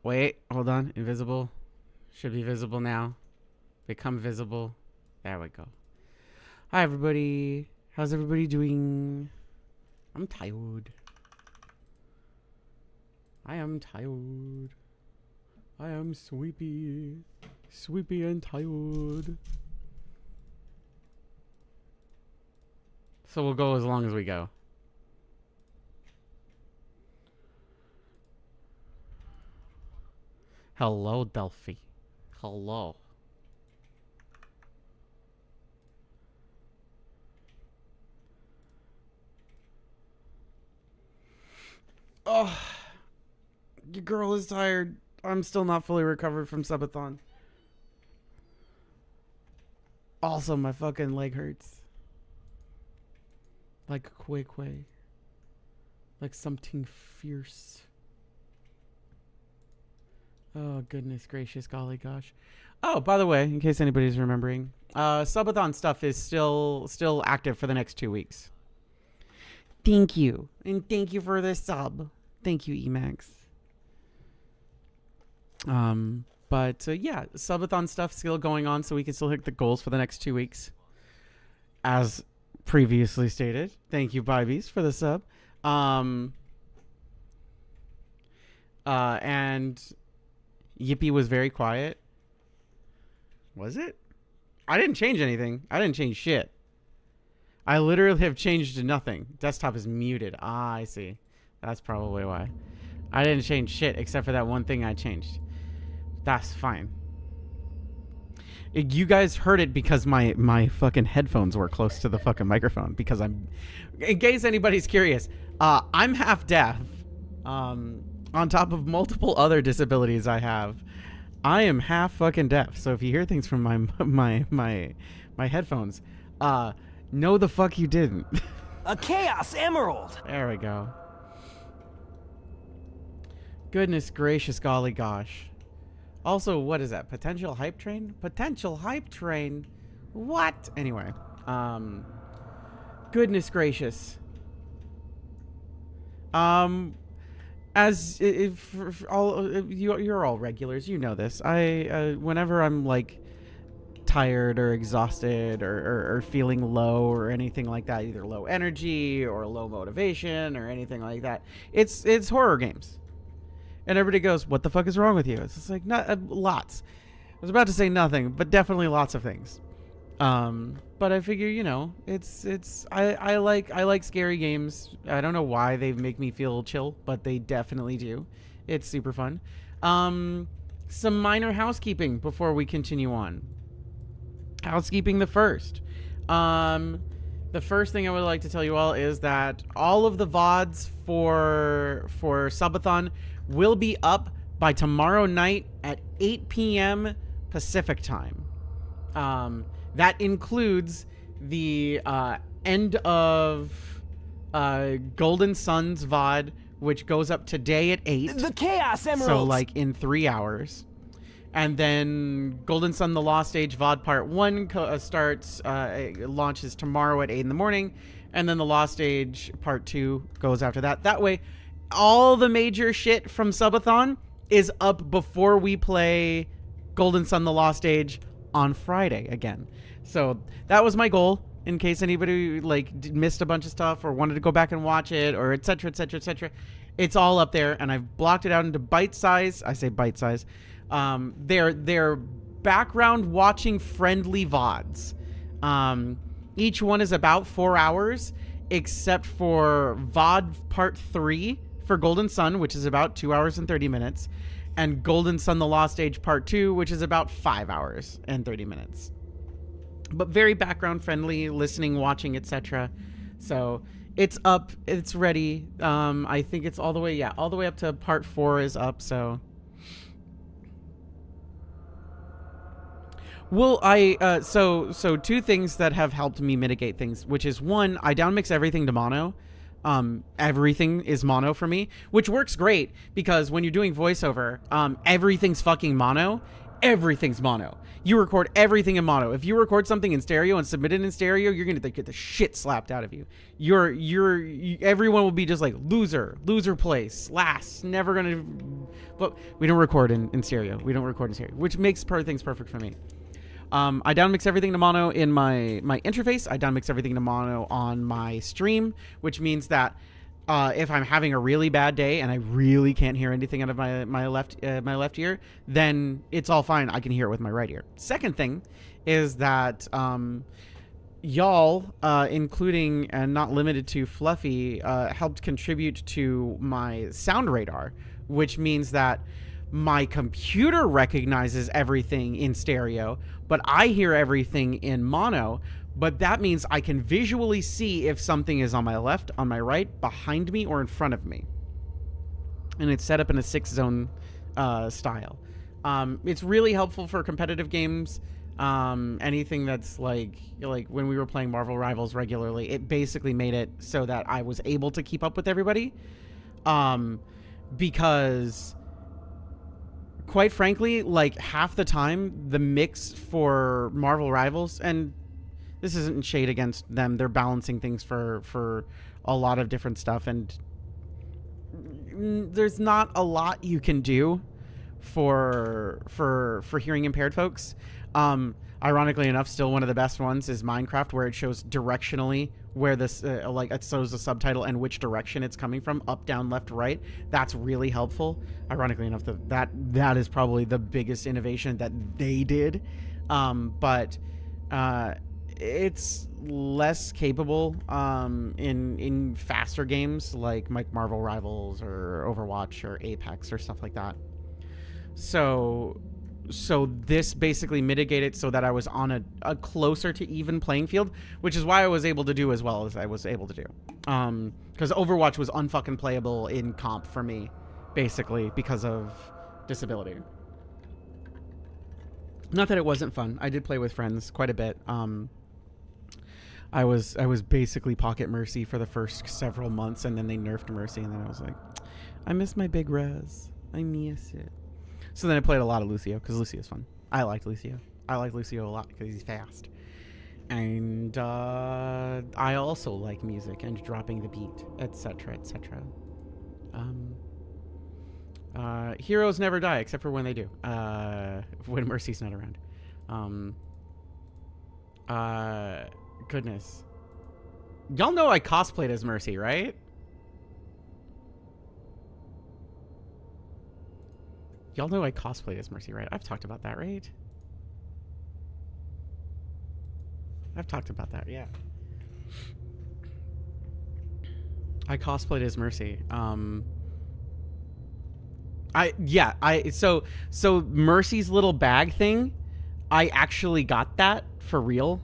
Wait, hold on. Invisible. Should be visible now. Become visible. There we go. Hi, everybody. How's everybody doing? I'm tired. I am tired. I am sleepy. Sleepy and tired. So we'll go as long as we go. Hello, Delphi. Hello. Oh, your girl is tired. I'm still not fully recovered from subathon. Also, my fucking leg hurts. Like a quay. Like something fierce. Oh, goodness gracious, golly gosh. Oh, by the way, in case anybody's remembering, subathon stuff is still active for the next 2 weeks. Thank you. And thank you for the sub. Thank you, Emax. But yeah, subathon stuff still going on, so we can still hit the goals for the next 2 weeks. As previously stated. Thank you, Bibies, for the sub. And Yippee was very quiet. Was it? I didn't change anything. I didn't change shit. I literally have changed nothing. Desktop is muted. Ah, I see. That's probably why. I didn't change shit except for that one thing I changed. That's fine. You guys heard it because my fucking headphones were close to the fucking microphone. Because I'm... In case anybody's curious, I'm half deaf. On top of multiple other disabilities I have. I am half fucking deaf. So if you hear things from my headphones, no the fuck you didn't. A Chaos Emerald! There we go. Goodness gracious golly gosh. Also, what is that? Potential hype train? Potential hype train? What? Anyway. Goodness gracious. As if all you're all regulars, you know this. Whenever I'm like tired or exhausted or feeling low or anything like that, either low energy or low motivation or anything like that, it's horror games. And everybody goes, "What the fuck is wrong with you?" It's just like lots. I was about to say nothing, but definitely lots of things. But I figure, you know, I like scary games. I don't know why they make me feel chill, but they definitely do. It's super fun. Some minor housekeeping before we continue on. Housekeeping the first. The first thing I would like to tell you all is that all of the VODs for Subathon will be up by tomorrow night at 8 p.m. Pacific time. That includes the end of Golden Sun's VOD, which goes up today at 8. The Chaos Emeralds! So, like, in 3 hours. And then Golden Sun The Lost Age VOD Part 1 launches tomorrow at 8 in the morning. And then The Lost Age Part 2 goes after that. That way, all the major shit from Subathon is up before we play Golden Sun The Lost Age on Friday again. So that was my goal, in case anybody like missed a bunch of stuff or wanted to go back and watch it, or etc etc etc. It's all up there, and I've blocked it out into bite size. I say bite size. They're background watching friendly VODs. Each one is about 4 hours, except for VOD Part 3 for Golden Sun, which is about 2 hours and 30 minutes, and Golden Sun The Lost Age Part 2, which is about 5 hours and 30 minutes. But very background friendly, listening, watching, etc. So it's up, it's ready. I think it's all the way up to Part 4 is up, so... Well, so two things that have helped me mitigate things, which is one, I downmix everything to mono. Everything is mono for me, which works great because when you're doing voiceover, everything's fucking mono, everything's mono. You record everything in mono. If you record something in stereo and submit it in stereo, you're gonna get the shit slapped out of you. Everyone will be just like loser place, last, never gonna. But we don't record in stereo. We don't record in stereo, which makes things perfect for me. I downmix everything to mono in my interface. I downmix everything to mono on my stream, which means that if I'm having a really bad day and I really can't hear anything out of my left ear, then it's all fine. I can hear it with my right ear. Second thing is that y'all, including and not limited to Fluffy, helped contribute to my sound radar, which means that my computer recognizes everything in stereo, but I hear everything in mono. But that means I can visually see if something is on my left, on my right, behind me, or in front of me. And it's set up in a 6-zone style. It's really helpful for competitive games. Anything that's like when we were playing Marvel Rivals regularly, it basically made it so that I was able to keep up with everybody. Because quite frankly, like half the time, the mix for Marvel Rivals, and this isn't shade against them, they're balancing things for a lot of different stuff, and there's not a lot you can do for hearing impaired folks. Ironically enough, still one of the best ones is Minecraft, where it shows directionally where this like it shows the subtitle and which direction it's coming from, up, down, left, right. That's really helpful. Ironically enough, that is probably the biggest innovation that they did. But it's less capable in faster games like Marvel Rivals or Overwatch or Apex or stuff like that. So this basically mitigated so that I was on a closer to even playing field, which is why I was able to do as well as I was able to do. Because Overwatch was unfucking playable in comp for me, basically because of disability. Not that it wasn't fun. I did play with friends quite a bit. I was basically Pocket Mercy for the first several months, and then they nerfed Mercy, and then I was like, I miss my big res. I miss it. So then I played a lot of Lucio, because Lucio's fun. I liked Lucio. I like Lucio a lot because he's fast. And I also like music and dropping the beat, etc., etc. Heroes never die, except for when they do. When Mercy's not around. Goodness. Y'all know I cosplayed as Mercy, right? Y'all know I cosplayed as Mercy, right? I've talked about that, right? I've talked about that, yeah. I cosplayed as Mercy. So Mercy's little bag thing, I actually got that for real.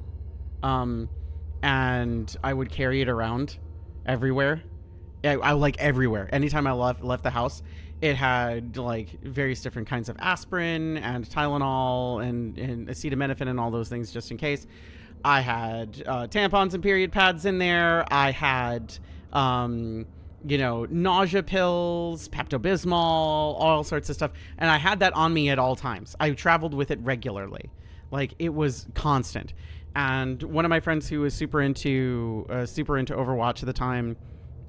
And I would carry it around everywhere. I like everywhere. Anytime I left the house, it had like various different kinds of aspirin and Tylenol and acetaminophen and all those things just in case. I had tampons and period pads in there. I had nausea pills, Pepto-Bismol, all sorts of stuff. And I had that on me at all times. I traveled with it regularly. Like, it was constant. And one of my friends who was super into Overwatch at the time,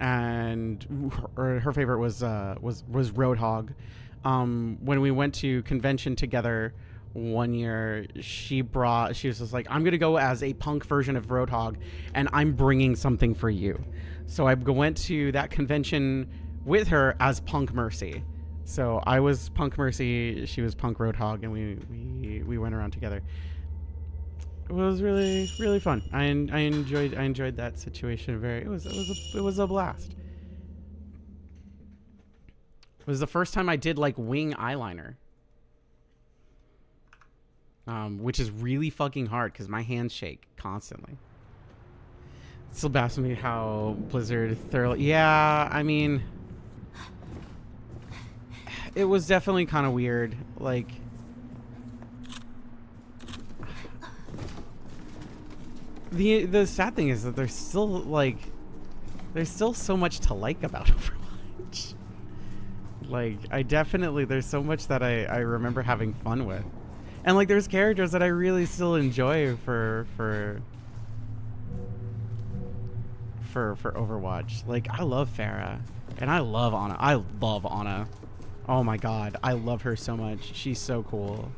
and her favorite was Roadhog. When we went to convention together one year, she was just like, I'm gonna go as a punk version of Roadhog, and I'm bringing something for you. So I went to that convention with her as Punk Mercy. So I was Punk Mercy, she was Punk Roadhog, and we went around together. It was really, really fun. I enjoyed that situation it was a blast. It was the first time I did like wing eyeliner. Which is really fucking hard because my hands shake constantly. It still baffles me how Blizzard thoroughly... Yeah, I mean... It was definitely kind of weird. Like... The sad thing is that there's still so much to like about Overwatch. Like, there's so much that I remember having fun with. And like there's characters that I really still enjoy for Overwatch. Like I love Pharah and I love Ana. I love Ana. Oh my god, I love her so much. She's so cool.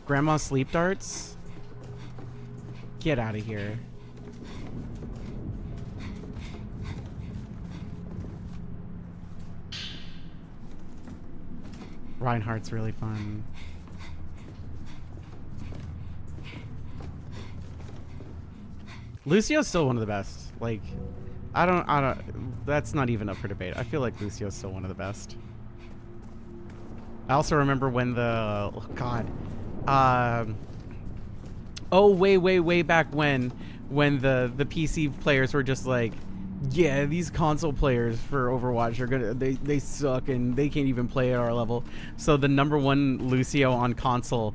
Grandma sleep darts? Get out of here. Reinhardt's really fun. Lucio's still one of the best. Like, I don't, that's not even up for debate. I feel like Lucio's still one of the best. I also remember when the, oh God. Oh, way back when the PC players were just like, yeah, these console players for Overwatch are gonna, they suck and they can't even play at our level. So the #1 Lucio on console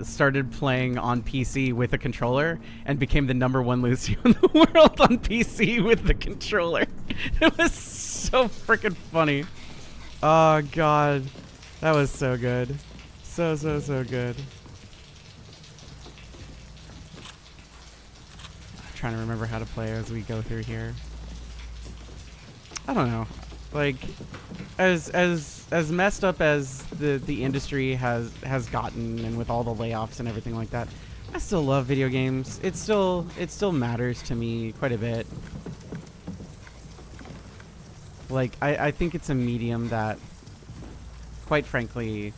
started playing on PC with a controller and became the #1 Lucio in the world on PC with the controller. It was so freaking funny. Oh god, that was so good. So good. I'm trying to remember how to play as we go through here. I don't know. Like, as messed up as the industry has gotten, and with all the layoffs and everything like that, I still love video games. It still matters to me quite a bit. Like, I think it's a medium that, quite frankly,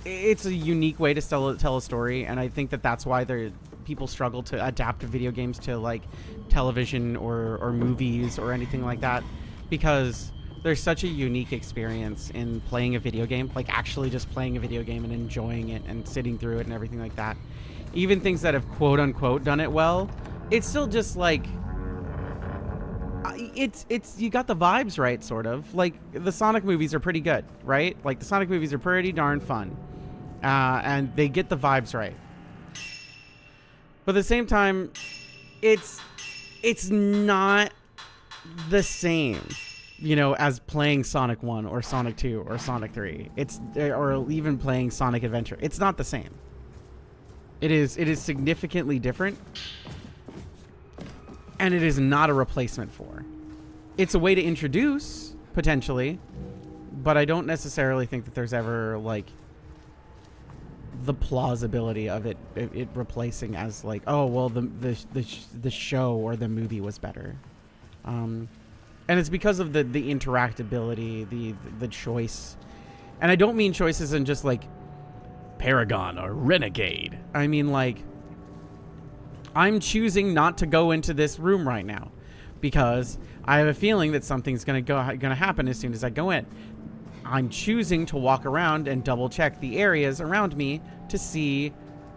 it's a unique way to tell a story, and I think that's why people struggle to adapt video games to like television or movies or anything like that, because there's such a unique experience in playing a video game, like actually just playing a video game and enjoying it and sitting through it and everything like that. Even things that have quote unquote done it well, it's still just like it's you got the vibes right, sort of. Like the Sonic movies are pretty good, right? Like the Sonic movies are pretty darn fun, and they get the vibes right. But at the same time, it's not the same, you know, as playing Sonic 1 or Sonic 2 or Sonic 3. Or even playing Sonic Adventure. It's not the same. It is significantly different. And it is not a replacement for. It's a way to introduce, potentially, but I don't necessarily think that there's ever like the plausibility of it replacing as like, oh well, the show or the movie was better, and it's because of the interactability, the choice. And I don't mean choices in just like Paragon or Renegade. I mean like, I'm choosing not to go into this room right now because I have a feeling that something's gonna happen as soon as I go in. I'm choosing to walk around and double check the areas around me to see,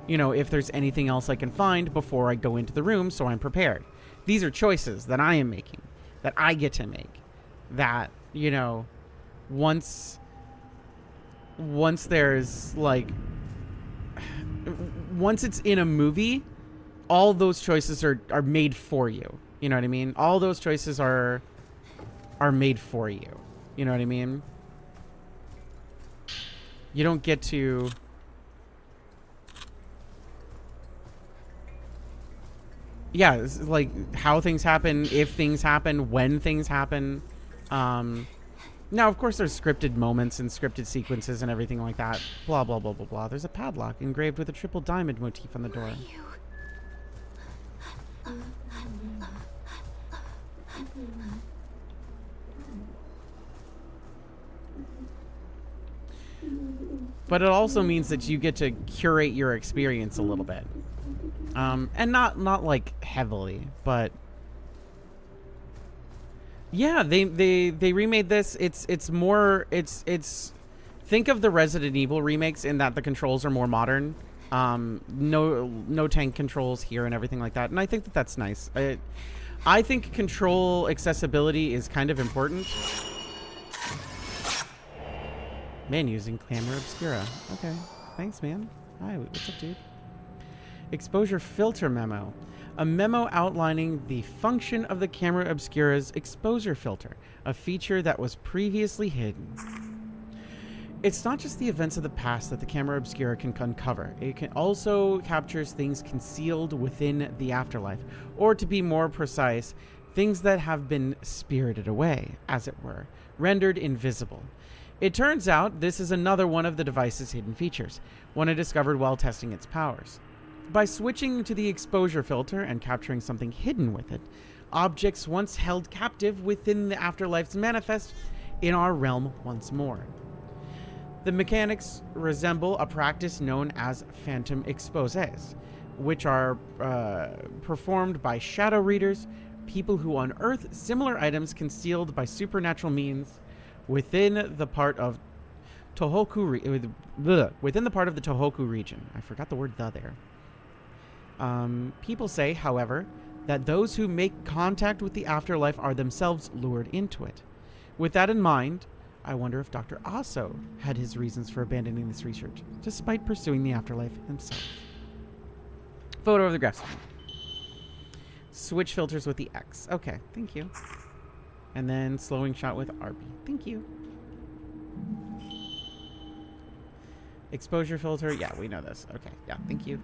you know, if there's anything else I can find before I go into the room, so I'm prepared. These are choices that I am making, that I get to make, that, you know, once there's like, once it's in a movie, all those choices are made for you. You know what I mean? All those choices are made for you. You know what I mean? You don't get to... Yeah, it's like how things happen, if things happen, when things happen. Now, of course, there's scripted moments and scripted sequences and everything like that. Blah, blah, blah, blah, blah. There's a padlock engraved with a triple diamond motif on the door. But it also means that you get to curate your experience a little bit. And not like heavily, but yeah, they remade this. It's more, think of the Resident Evil remakes in that the controls are more modern. No tank controls here and everything like that. And I think that that's nice. I think control accessibility is kind of important. Man using camera obscura. Okay. Thanks, man. Hi, what's up, dude? Exposure filter memo. A memo outlining the function of the camera obscura's exposure filter, a feature that was previously hidden. It's not just the events of the past that the camera obscura can uncover. It can also captures things concealed within the afterlife, or to be more precise, things that have been spirited away, as it were, rendered invisible. It turns out this is another one of the device's hidden features, one I discovered while testing its powers. By switching to the exposure filter and capturing something hidden with it, objects once held captive within the afterlife's manifest in our realm once more. The mechanics resemble a practice known as phantom exposés, which are performed by shadow readers, people who unearth similar items concealed by supernatural means within the part of within the part of the Tohoku region. I forgot the word "the" there. People say, however, that those who make contact with the afterlife are themselves lured into it. With that in mind, I wonder if Dr. Aso had his reasons for abandoning this research, despite pursuing the afterlife himself. Photo of the graph. Switch filters with the X. Okay, thank you. And then slowing shot with RB. Thank you. Exposure filter. Yeah, we know this. Okay, yeah, thank you.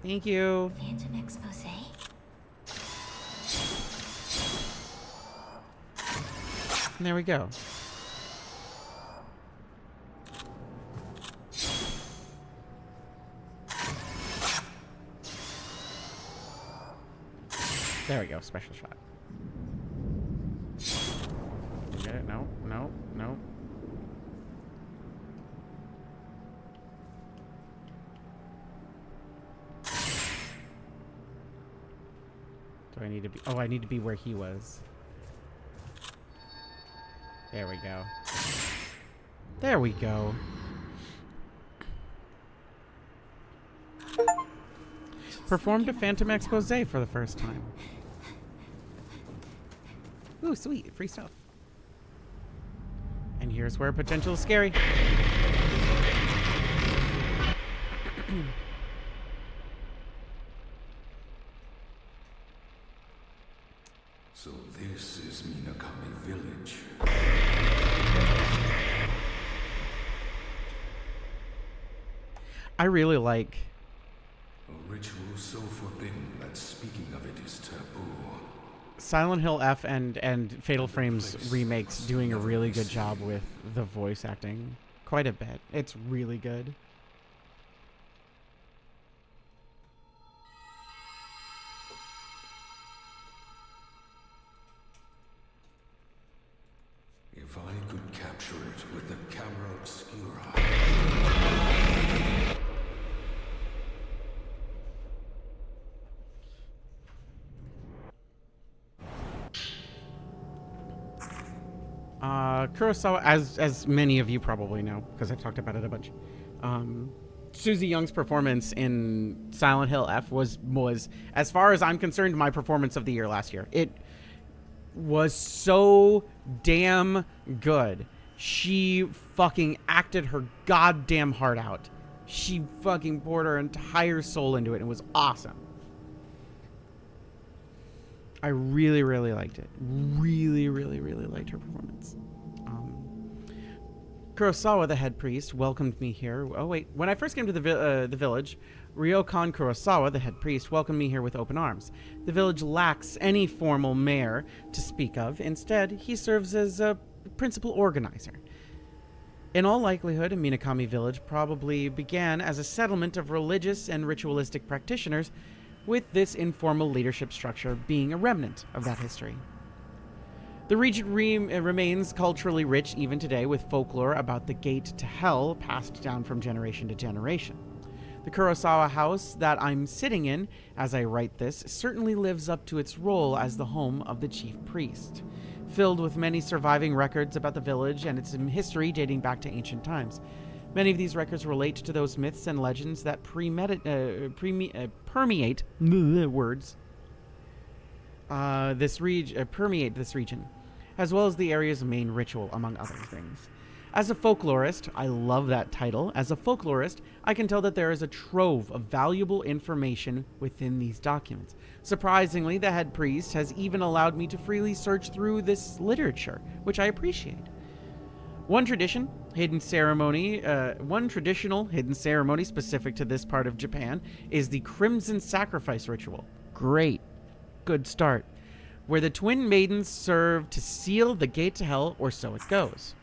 Thank you. Phantom expose? And there we go. There we go, special shot. Get it? No, no, no. Do I need to be? Oh, I need to be where he was. There we go. There we go. Performed a phantom expose for the first time. Ooh, sweet. Free stuff. And here's where potential is scary. So this is Minakami Village. I really like... A ritual so forbidden that speaking of it is taboo. Silent Hill F and Fatal Frames remakes doing a really good job with the voice acting. Quite a bit. It's really good. If I could capture it with the camera obscura. Kurosawa, as many of you probably know, because I've talked about it a bunch, Susie Young's performance in Silent Hill F was, as far as I'm concerned, my performance of the year last year. It was so damn good. She fucking acted her goddamn heart out. She fucking poured her entire soul into it. It was awesome. I really, really liked it. Really, really, really liked her performance. Kurosawa, the head priest, welcomed me here. Oh, wait. When I first came to the village, Ryokan Kurosawa, the head priest, welcomed me here with open arms. The village lacks any formal mayor to speak of. Instead, he serves as a principal organizer. In all likelihood, Minakami Village probably began as a settlement of religious and ritualistic practitioners, with this informal leadership structure being a remnant of that history. The region remains culturally rich even today, with folklore about the gate to hell passed down from generation to generation. The Kurosawa house that I'm sitting in as I write this certainly lives up to its role as the home of the chief priest, filled with many surviving records about the village and its history dating back to ancient times. Many of these records relate to those myths and legends that permeate this region, as well as the area's main ritual, among other things. As a folklorist, I love that title. As a folklorist, I can tell that there is a trove of valuable information within these documents. Surprisingly, the head priest has even allowed me to freely search through this literature, which I appreciate. One traditional hidden ceremony specific to this part of Japan is the Crimson Sacrifice ritual. Great. Good start. Where the twin maidens serve to seal the gate to hell, or so it goes.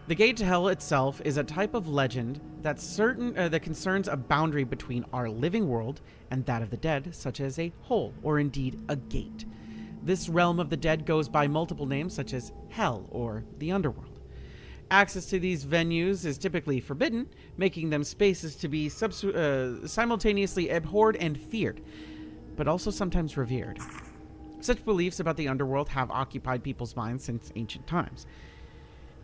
The gate to hell itself is a type of legend that concerns a boundary between our living world and that of the dead, such as a hole or indeed a gate. This realm of the dead goes by multiple names such as hell or the underworld. Access to these venues is typically forbidden, making them spaces to be simultaneously abhorred and feared, but also sometimes revered. Such beliefs about the underworld have occupied people's minds since ancient times.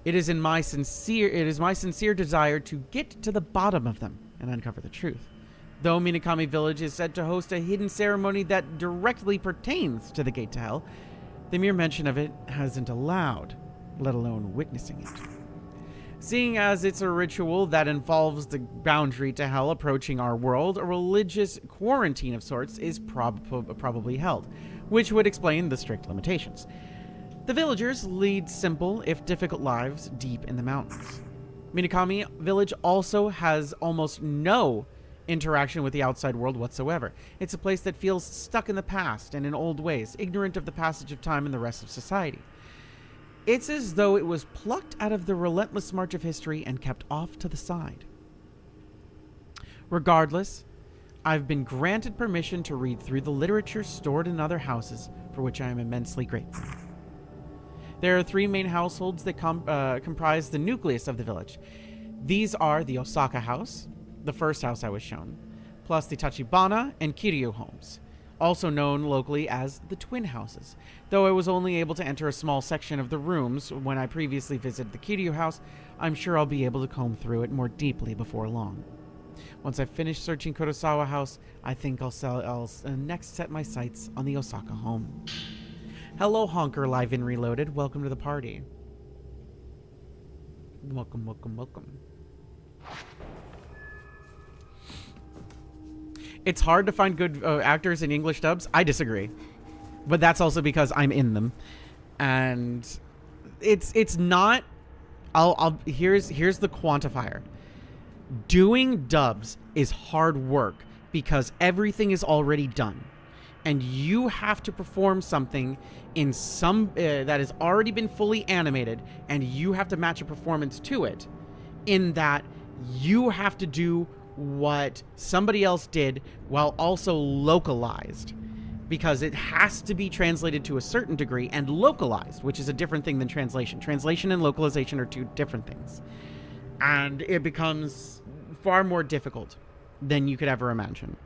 It is my sincere desire to get to the bottom of them and uncover the truth. Though Minakami Village is said to host a hidden ceremony that directly pertains to the gate to hell, the mere mention of it hasn't allowed, let alone witnessing it. Seeing as it's a ritual that involves the boundary to hell approaching our world, a religious quarantine of sorts is probably held, which would explain the strict limitations. The villagers lead simple, if difficult lives deep in the mountains. Minakami Village also has almost no interaction with the outside world whatsoever. It's a place that feels stuck in the past and in old ways, ignorant of the passage of time and the rest of society. It's as though it was plucked out of the relentless march of history and kept off to the side. Regardless, I've been granted permission to read through the literature stored in other houses, for which I am immensely grateful. There are 3 main households that comprise the nucleus of the village. These are the Osaka house, the first house I was shown, plus the Tachibana and Kiryu homes, also known locally as the twin houses. Though I was only able to enter a small section of the rooms when I previously visited the Kiryu house, I'm sure I'll be able to comb through it more deeply before long. Once I've finished searching Kurosawa house, I think I'll next set my sights on the Osaka home. Hello, Honker Live and Reloaded. Welcome to the party. Welcome, welcome, welcome. It's hard to find good actors in English dubs. I disagree, but that's also because I'm in them, and it's not. Here's the quantifier. Doing dubs is hard work because everything is already done, and you have to perform something in some that has already been fully animated, and you have to match a performance to it. In that, you have to do what somebody else did while also localized, because it has to be translated to a certain degree and localized, which is a different thing than translation. Translation and localization are 2 different things, and it becomes far more difficult than you could ever imagine.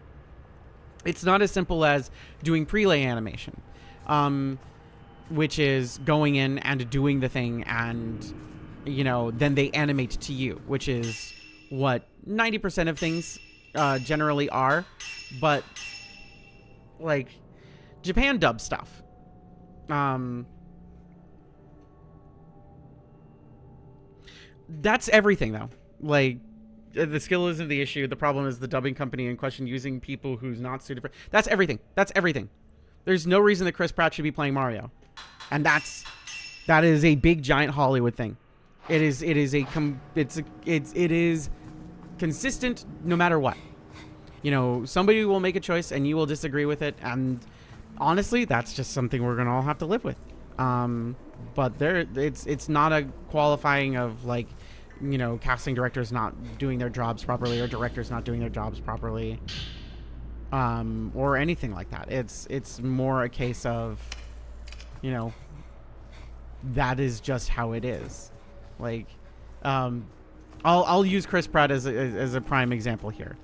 It's not as simple as doing prelay animation, which is going in and doing the thing and, then they animate to you, which is what 90% of things generally are. But like Japan dub stuff, that's everything though. Like, the skill isn't the issue. The problem is the dubbing company in question using people who's not suited for. That's everything. That's everything. There's no reason that Chris Pratt should be playing Mario, and that is a big giant Hollywood thing. It is consistent no matter what. Somebody will make a choice and you will disagree with it, and honestly, that's just something we're gonna all have to live with. But it's not a qualifying of like, casting directors not doing their jobs properly or directors not doing their jobs properly, or anything like that. It's more a case of, that is just how it is. Like, I'll use Chris Pratt as a prime example here.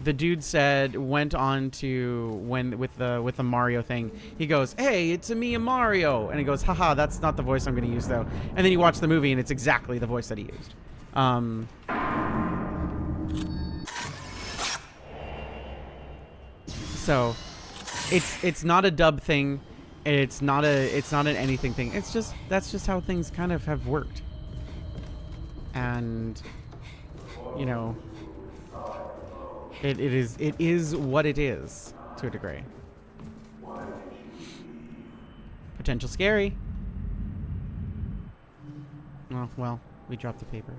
The dude went on to with the Mario thing. He goes, "Hey, it's me, Mario," and he goes, "Haha, that's not the voice I'm going to use though." And then you watch the movie, and it's exactly the voice that he used. So, it's not a dub thing. It's not an anything thing. That's just how things kind of have worked. And it is what it is to a degree. Potential scary. Oh, well, we dropped the paper.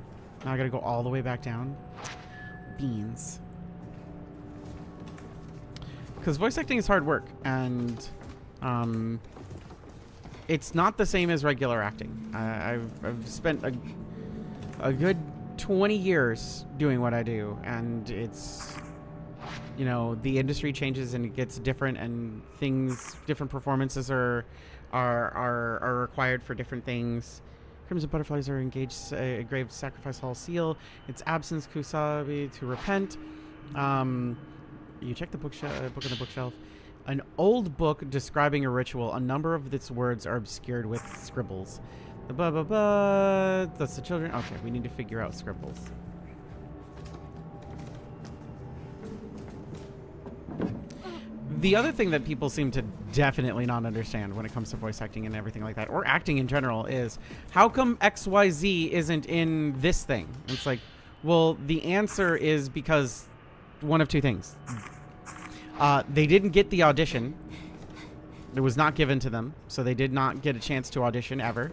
Now I gotta go all the way back down. Beans. Because voice acting is hard work, and it's not the same as regular acting. I've spent a good 20 years doing what I do, and it's, you know, the industry changes and it gets different, and different performances are required for different things. Crimson butterflies are engraved sacrifice hall seal. Its absence kusabi to repent. You check the book on the bookshelf. An old book describing a ritual. A number of its words are obscured with scribbles. The blah blah blah. That's the children. Okay, we need to figure out scribbles. The other thing that people seem to definitely not understand when it comes to voice acting and everything like that, or acting in general, is how come XYZ isn't in this thing? And it's like, well, the answer is because one of two things. They didn't get the audition. It was not given to them, so they did not get a chance to audition ever.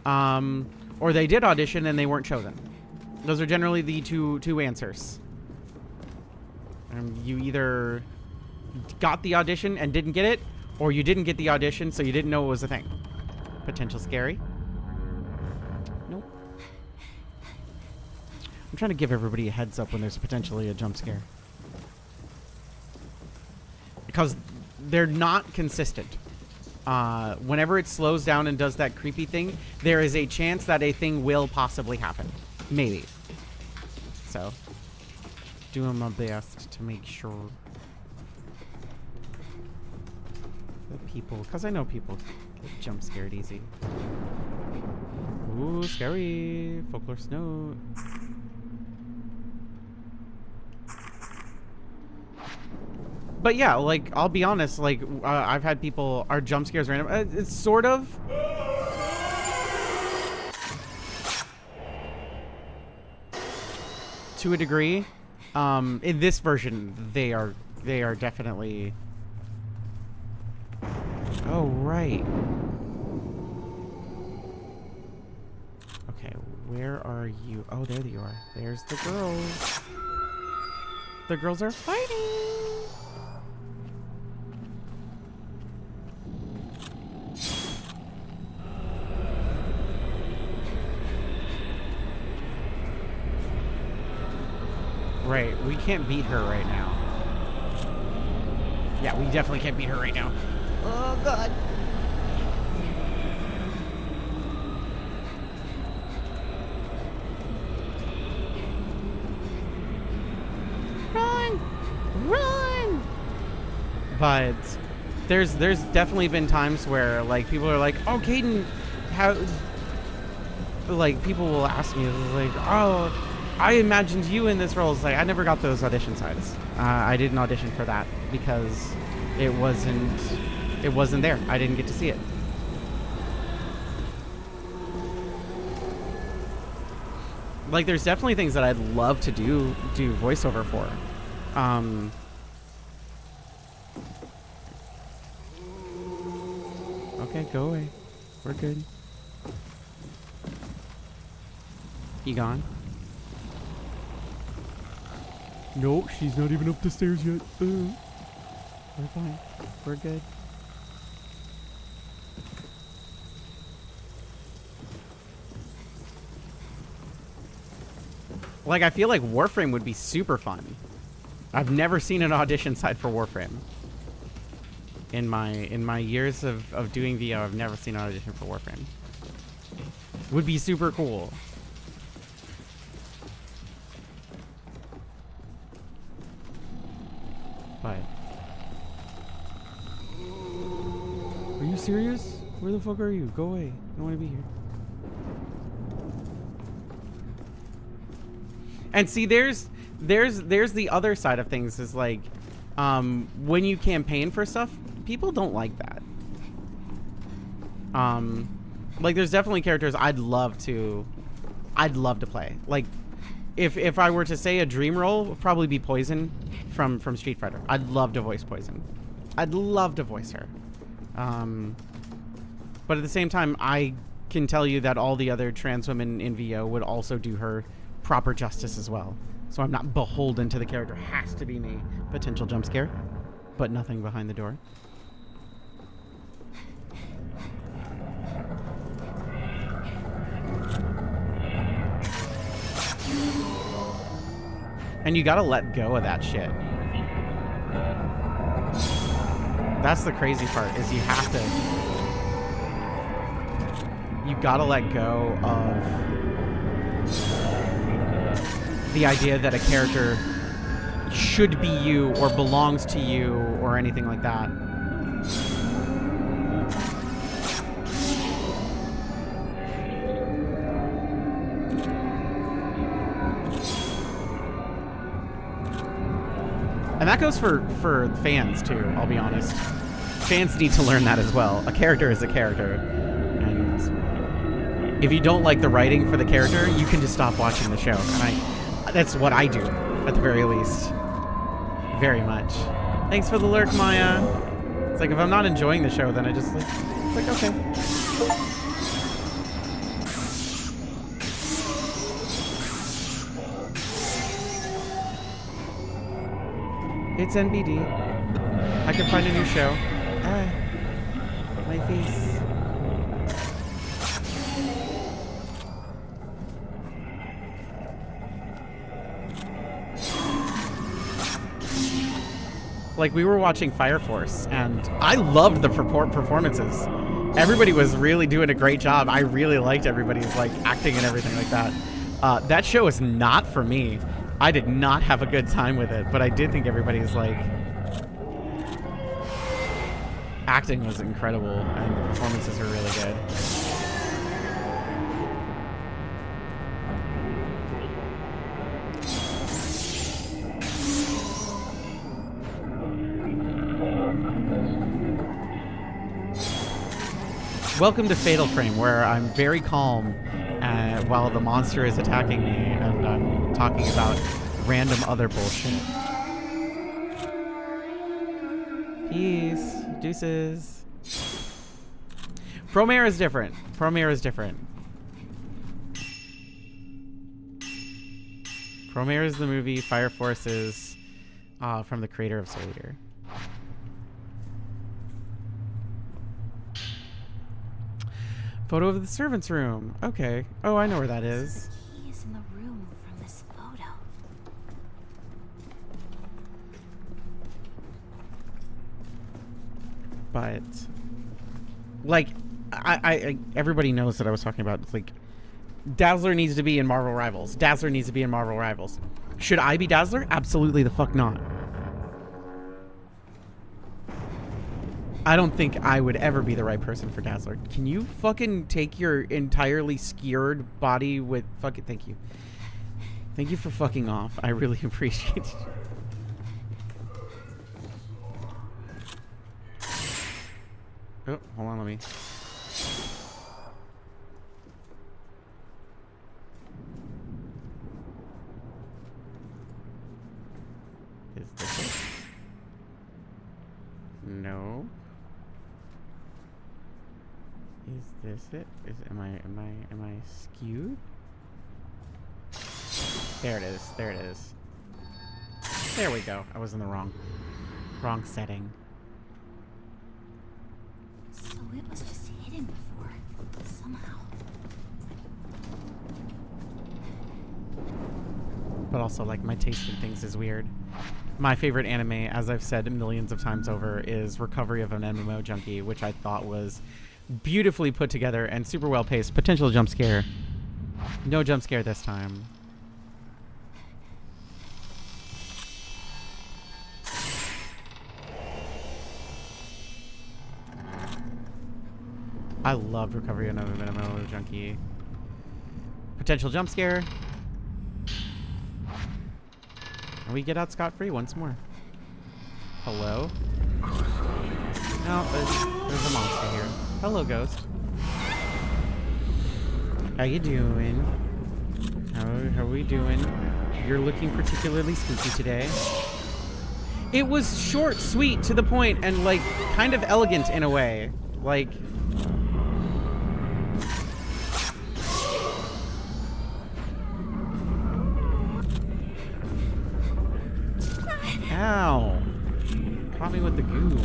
Or they did audition and they weren't chosen. Those are generally the two answers. You either got the audition and didn't get it, or you didn't get the audition so you didn't know it was a thing. Potential scary. Nope. I'm trying to give everybody a heads up when there's potentially a jump scare, because they're not consistent. Whenever it slows down and does that creepy thing, there is a chance that a thing will possibly happen. Maybe. So, doing my best to make sure that people, because I know people get jump scared easy. Ooh, scary. Folklore's note. But yeah, like, I'll be honest, like, I've had people, are jump scares random? It's sort of. To a degree. In this version, they are definitely. Oh, right. Okay, where are you? Oh, there you are. There's the girls. The girls are fighting. Right, we can't beat her right now. Yeah, we definitely can't beat her right now. Oh, God. Run! Run! But there's definitely been times where, like, people are like, oh, Kdin, how... Like, people will ask me, like, oh, I imagined you in this role. It's like, I never got those audition sides. I didn't audition for that because it wasn't there. I didn't get to see it. Like, there's definitely things that I'd love to do voiceover for. Okay, go away. We're good. You gone? Nope, she's not even up the stairs yet. We're fine. We're good. Like, I feel like Warframe would be super fun. I've never seen an audition side for Warframe. In my years of doing VO, I've never seen an audition for Warframe. Would be super cool. But are you serious? Where the fuck are you? Go away. I don't want to be here. And see, there's the other side of things is like, when you campaign for stuff, people don't like that. Like, there's definitely characters I'd love to play. Like, if I were to say a dream role, it would probably be Poison from Street Fighter. I'd love to voice Poison. I'd love to voice her. But at the same time, I can tell you that all the other trans women in VO would also do her proper justice as well. So I'm not beholden to the character. Has to be me. Potential jump scare, but nothing behind the door. And you gotta let go of that shit. That's the crazy part, is you have to... You gotta let go of the idea that a character should be you or belongs to you or anything like that. And that goes for fans too, I'll be honest. Fans need to learn that as well. A character is a character. And if you don't like the writing for the character, you can just stop watching the show. And that's what I do, at the very least. Very much. Thanks for the lurk, Maya. It's like, if I'm not enjoying the show, then I just, like, it's like, okay. It's NBD. I can find a new show. Ah, my face. Like, we were watching Fire Force, and I loved the performances. Everybody was really doing a great job. I really liked everybody's, like, acting and everything like that. That show is not for me. I did not have a good time with it, but I did think everybody's, like, acting was incredible, and the performances were really good. Welcome to Fatal Frame, where I'm very calm while the monster is attacking me, and I'm talking about random other bullshit. Peace. Deuces. Promare is different. Promare is different. Promare is the movie. Fire Force is from the creator of Soul Eater. Photo of the servant's room. Okay. Oh, I know where that is. He is in the room from this photo. But, like, I everybody knows that I was talking about, like, Dazzler needs to be in Marvel Rivals. Dazzler needs to be in Marvel Rivals. Should I be Dazzler? Absolutely the fuck not. I don't think I would ever be the right person for Dazzler. Can you fucking take your entirely skewered body with fucking... Thank you. Thank you for fucking off. I really appreciate it. Oh, hold on, let me... Is this it? No. Is this it? Am I skewed? There it is. There it is. There we go. I was in the wrong setting. So it was just hidden before, somehow. But also, like, my taste in things is weird. My favorite anime, as I've said millions of times over, is Recovery of an MMO Junkie, which I thought was beautifully put together and super well paced. Potential jump scare. No jump scare this time. I loved Recovery of an MMO Junkie. Potential jump scare. And we get out scot-free once more. Hello? No, there's a monster here. Hello, ghost. How you doing? How are we doing? You're looking particularly spooky today. It was short, sweet, to the point, and, like, kind of elegant in a way. Like... Ow. Caught me with the goo.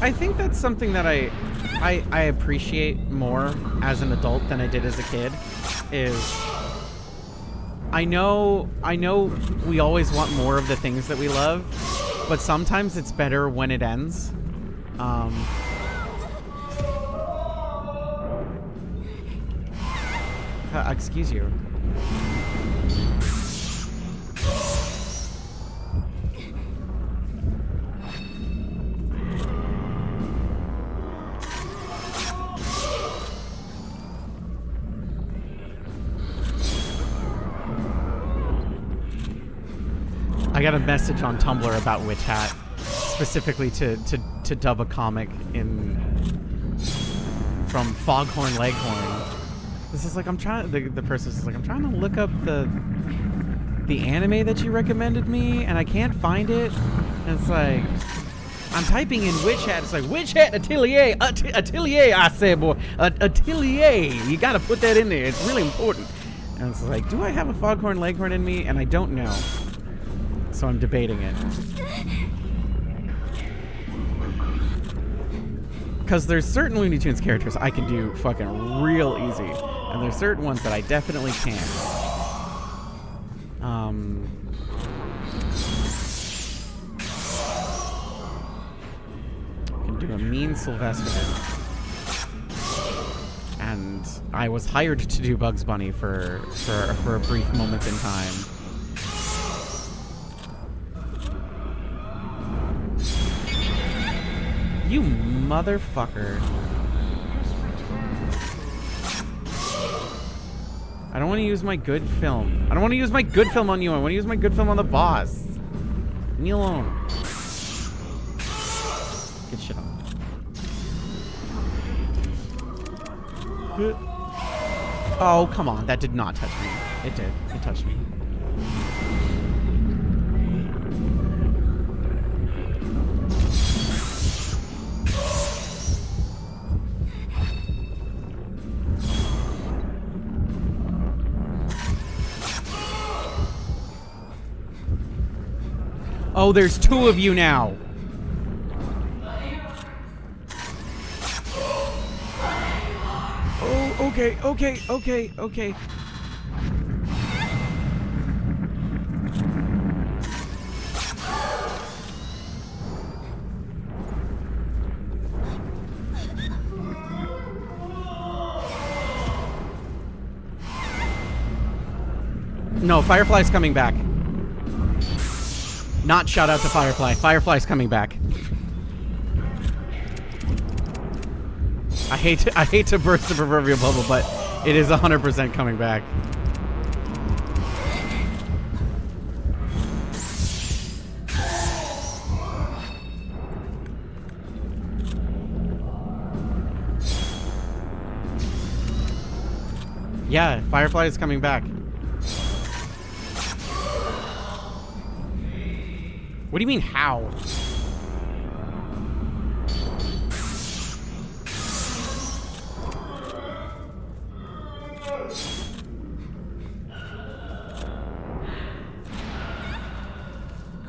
I think that's something that I appreciate more as an adult than I did as a kid. Is I know we always want more of the things that we love, but sometimes it's better when it ends. Excuse you. I got a message on Tumblr about Witch Hat, specifically to dub a comic from Foghorn Leghorn. This is like, I'm trying. The person is like, I'm trying to look up the anime that you recommended me, and I can't find it. And it's like, I'm typing in Witch Hat. It's like Witch Hat Atelier, Atelier. I said, boy, Atelier. You got to put that in there. It's really important. And it's like, do I have a Foghorn Leghorn in me? And I don't know. So I'm debating it. Because there's certain Looney Tunes characters I can do fucking real easy. And there's certain ones that I definitely can't. I can do a mean Sylvester. And I was hired to do Bugs Bunny for a brief moment in time. You motherfucker. I don't want to use my good film. I don't want to use my good film on you. I want to use my good film on the boss. Leave me alone. Get shit on. Oh, come on. That did not touch me. It did. It touched me. Oh, there's two of you now. Oh, okay. No, Firefly's coming back. Not shout out to Firefly. Firefly's coming back. I hate to burst the proverbial bubble, but it is 100% coming back. Yeah, Firefly is coming back. What do you mean, how?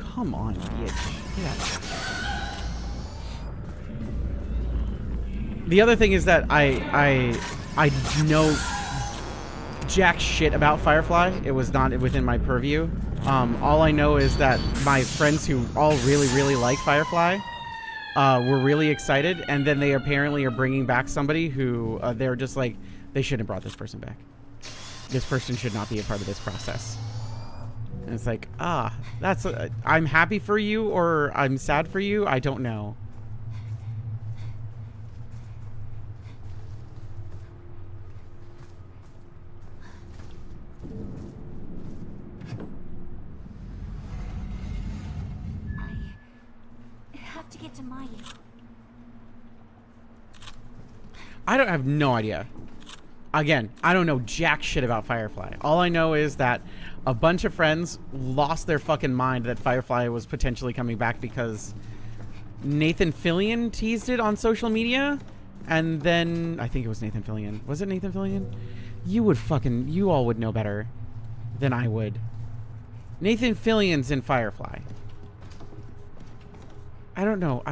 Come on, bitch. Get out of here. The other thing is that I know jack shit about Firefly. It was not within my purview. All I know is that my friends who all really like Firefly were really excited, and then they apparently are bringing back somebody who they're just like, they shouldn't have brought this person back. This person should not be a part of this process. And it's like, that's I'm happy for you or I'm sad for you. I don't know. To get to Maya. I have no idea. Again, I don't know jack shit about Firefly. All I know is that a bunch of friends lost their fucking mind that Firefly was potentially coming back because Nathan Fillion teased it on social media, and then I think it was Nathan Fillion. Was it Nathan Fillion? You all would know better than I would. Nathan Fillion's in Firefly. I don't know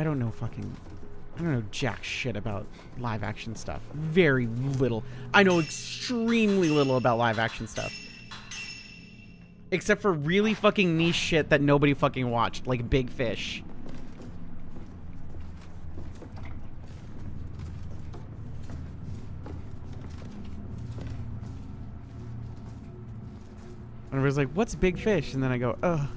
jack shit about live action stuff. Very little. I know extremely little about live action stuff. Except for really fucking niche shit that nobody fucking watched, like Big Fish. And I was like, what's Big Fish? And then I go, ugh.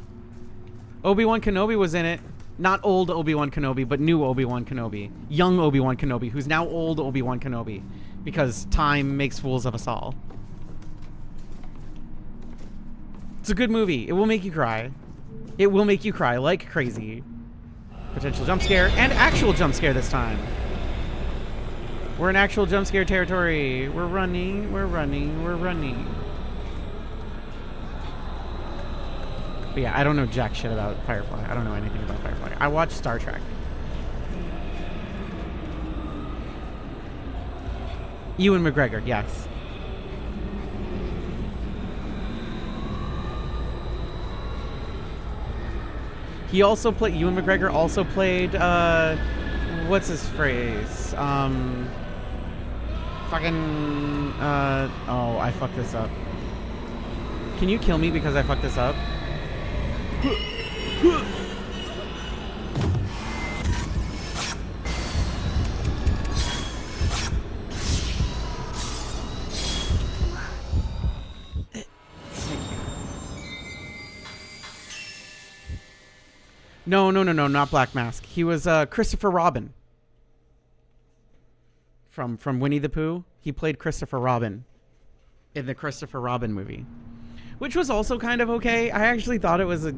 Obi-Wan Kenobi was in it. Not old Obi-Wan Kenobi, but new Obi-Wan Kenobi. Young Obi-Wan Kenobi, who's now old Obi-Wan Kenobi. Because time makes fools of us all. It's a good movie. It will make you cry. It will make you cry like crazy. Potential jump scare and actual jump scare this time. We're in actual jump scare territory. We're running, we're running, we're running. But yeah, I don't know jack shit about Firefly. I don't know anything about Firefly. I watch Star Trek. Ewan McGregor, yes. He also played. Ewan McGregor also played. What's his phrase? Fucking. Oh, I fucked this up. Can you kill me because I fucked this up? No, not Black Mask. He was Christopher Robin from Winnie the Pooh. He played Christopher Robin in the Christopher Robin movie, which was also kind of okay. I actually thought it was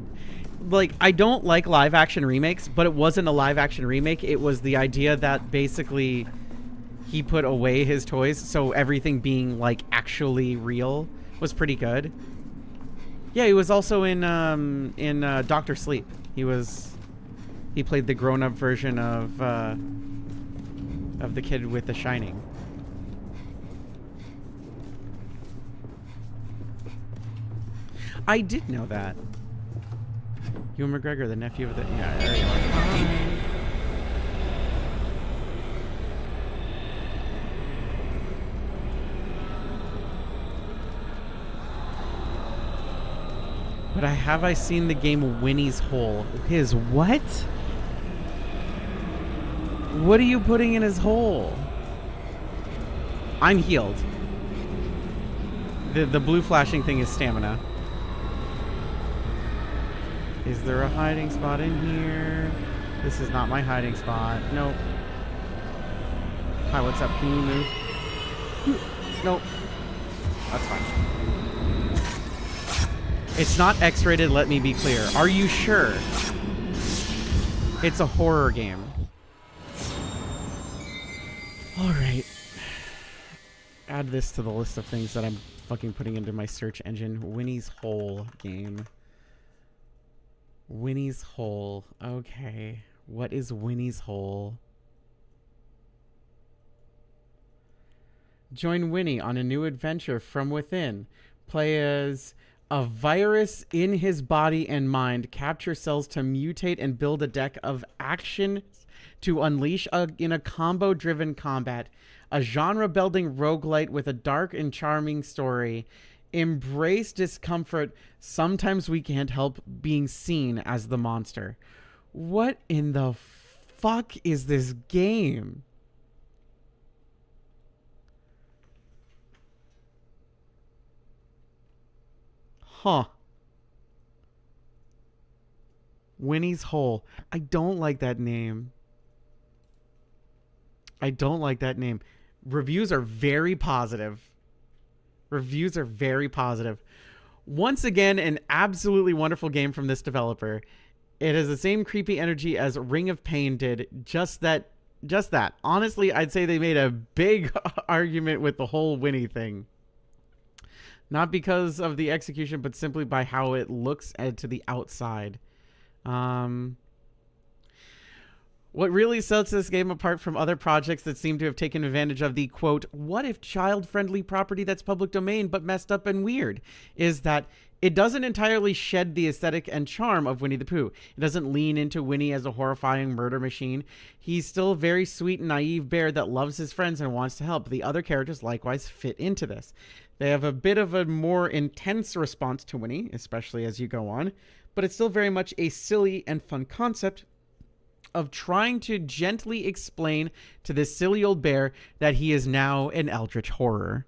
I don't like live action remakes, but it wasn't a live action remake. It was the idea that basically he put away his toys, so everything being like actually real was pretty good. Yeah, he was also in Doctor Sleep. He played the grown-up version of the kid with The Shining. I did know that. Ewan McGregor, the nephew of the... Yeah, there you are. But have I seen the game Winnie's Hole? His what? What are you putting in his hole? I'm healed. The blue flashing thing is stamina. Is there a hiding spot in here? This is not my hiding spot. Nope. Hi, what's up? Can you move? Nope. That's fine. It's not X-rated, let me be clear. Are you sure? It's a horror game. Alright. Add this to the list of things that I'm fucking putting into my search engine. Winnie's Hole game. Winnie's Hole. Okay. What is Winnie's Hole? Join Winnie on a new adventure from within. Play as a virus in his body and mind. Capture cells to mutate and build a deck of actions to unleash in a combo-driven combat. A genre-building roguelite with a dark and charming story. Embrace discomfort. Sometimes we can't help being seen as the monster. What in the fuck is this game? Huh. Winnie's Hole. I don't like that name. I don't like that name. Reviews are very positive. Reviews are very positive. Once again, an absolutely wonderful game from this developer. It has the same creepy energy as Ring of Pain did. Just that. Honestly, I'd say they made a big argument with the whole Winnie thing. Not because of the execution, but simply by how it looks to the outside. What really sets this game apart from other projects that seem to have taken advantage of the, quote, what if child-friendly property that's public domain but messed up and weird, is that it doesn't entirely shed the aesthetic and charm of Winnie the Pooh. It doesn't lean into Winnie as a horrifying murder machine. He's still a very sweet and naive bear that loves his friends and wants to help. The other characters likewise fit into this. They have a bit of a more intense response to Winnie, especially as you go on, but it's still very much a silly and fun concept of trying to gently explain to this silly old bear that he is now an eldritch horror.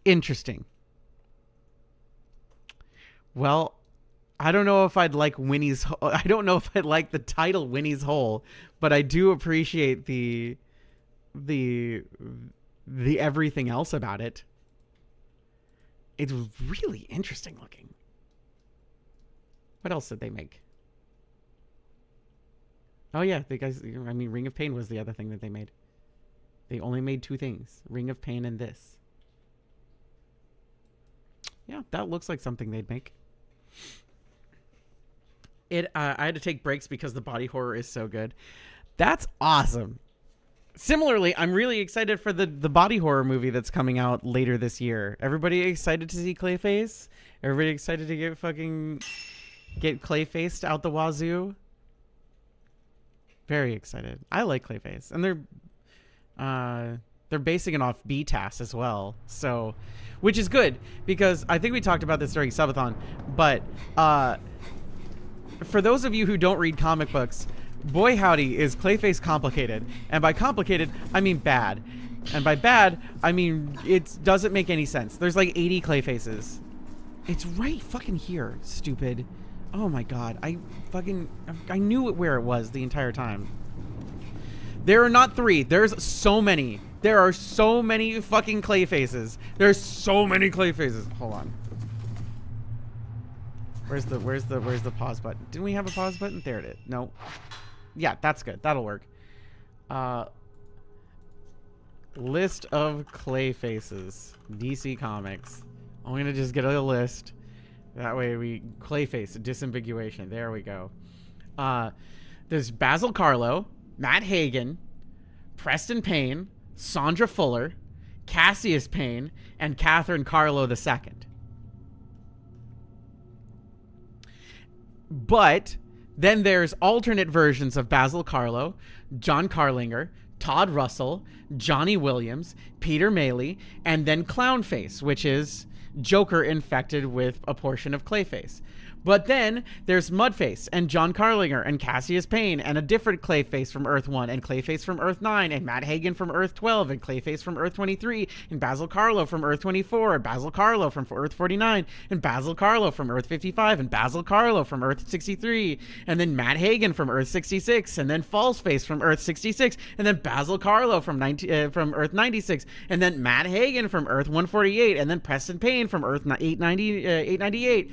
Interesting. Well, I don't know if I'd like I don't know if I'd like the title Winnie's Hole, but I do appreciate the everything else about it. It's really interesting looking. What else did they make? Oh yeah, Ring of Pain was the other thing that they made. They only made 2 things. Ring of Pain and this. Yeah, that looks like something they'd make. I had to take breaks because the body horror is so good. That's awesome. Similarly, I'm really excited for the body horror movie that's coming out later this year. Everybody excited to see Clayface? Everybody excited to get Clayfaced out the wazoo? Very excited. I like Clayface, and they're basing it off BTAS as well, so, which is good because I think we talked about this during Subathon. But for those of you who don't read comic books, boy howdy is Clayface complicated, and by complicated I mean bad, and by bad I mean it doesn't make any sense. There's like 80 Clayfaces. It's right fucking here, stupid. Oh my god, I knew where it was the entire time. There are not 3. There's so many. There are so many fucking Clayfaces. There's so many Clayfaces. Hold on. Where's the pause button? Didn't we have a pause button? There it is. No. Yeah, that's good. That'll work. List of Clayfaces. DC Comics. I'm gonna just get a list. That way Clayface, disambiguation. There we go. There's Basil Carlo, Matt Hagen, Preston Payne, Sandra Fuller, Cassius Payne, and Catherine Carlo II. But then there's alternate versions of Basil Carlo, John Carlinger, Todd Russell, Johnny Williams, Peter Maley, and then Clownface, which is Joker infected with a portion of Clayface. But then there's Mudface and John Carlinger and Cassius Payne and a different Clayface from Earth 1 and Clayface from Earth 9 and Matt Hagen from Earth 12 and Clayface from Earth 23 and Basil Carlo from Earth 24 and Basil Carlo from Earth 49 and Basil Carlo from Earth 55 and Basil Carlo from Earth 63 and then Matt Hagen from Earth 66 and then Falseface from Earth 66 and then Basil Carlo from Earth 96 and then Matt Hagen from Earth 148 and then Preston Payne from Earth 898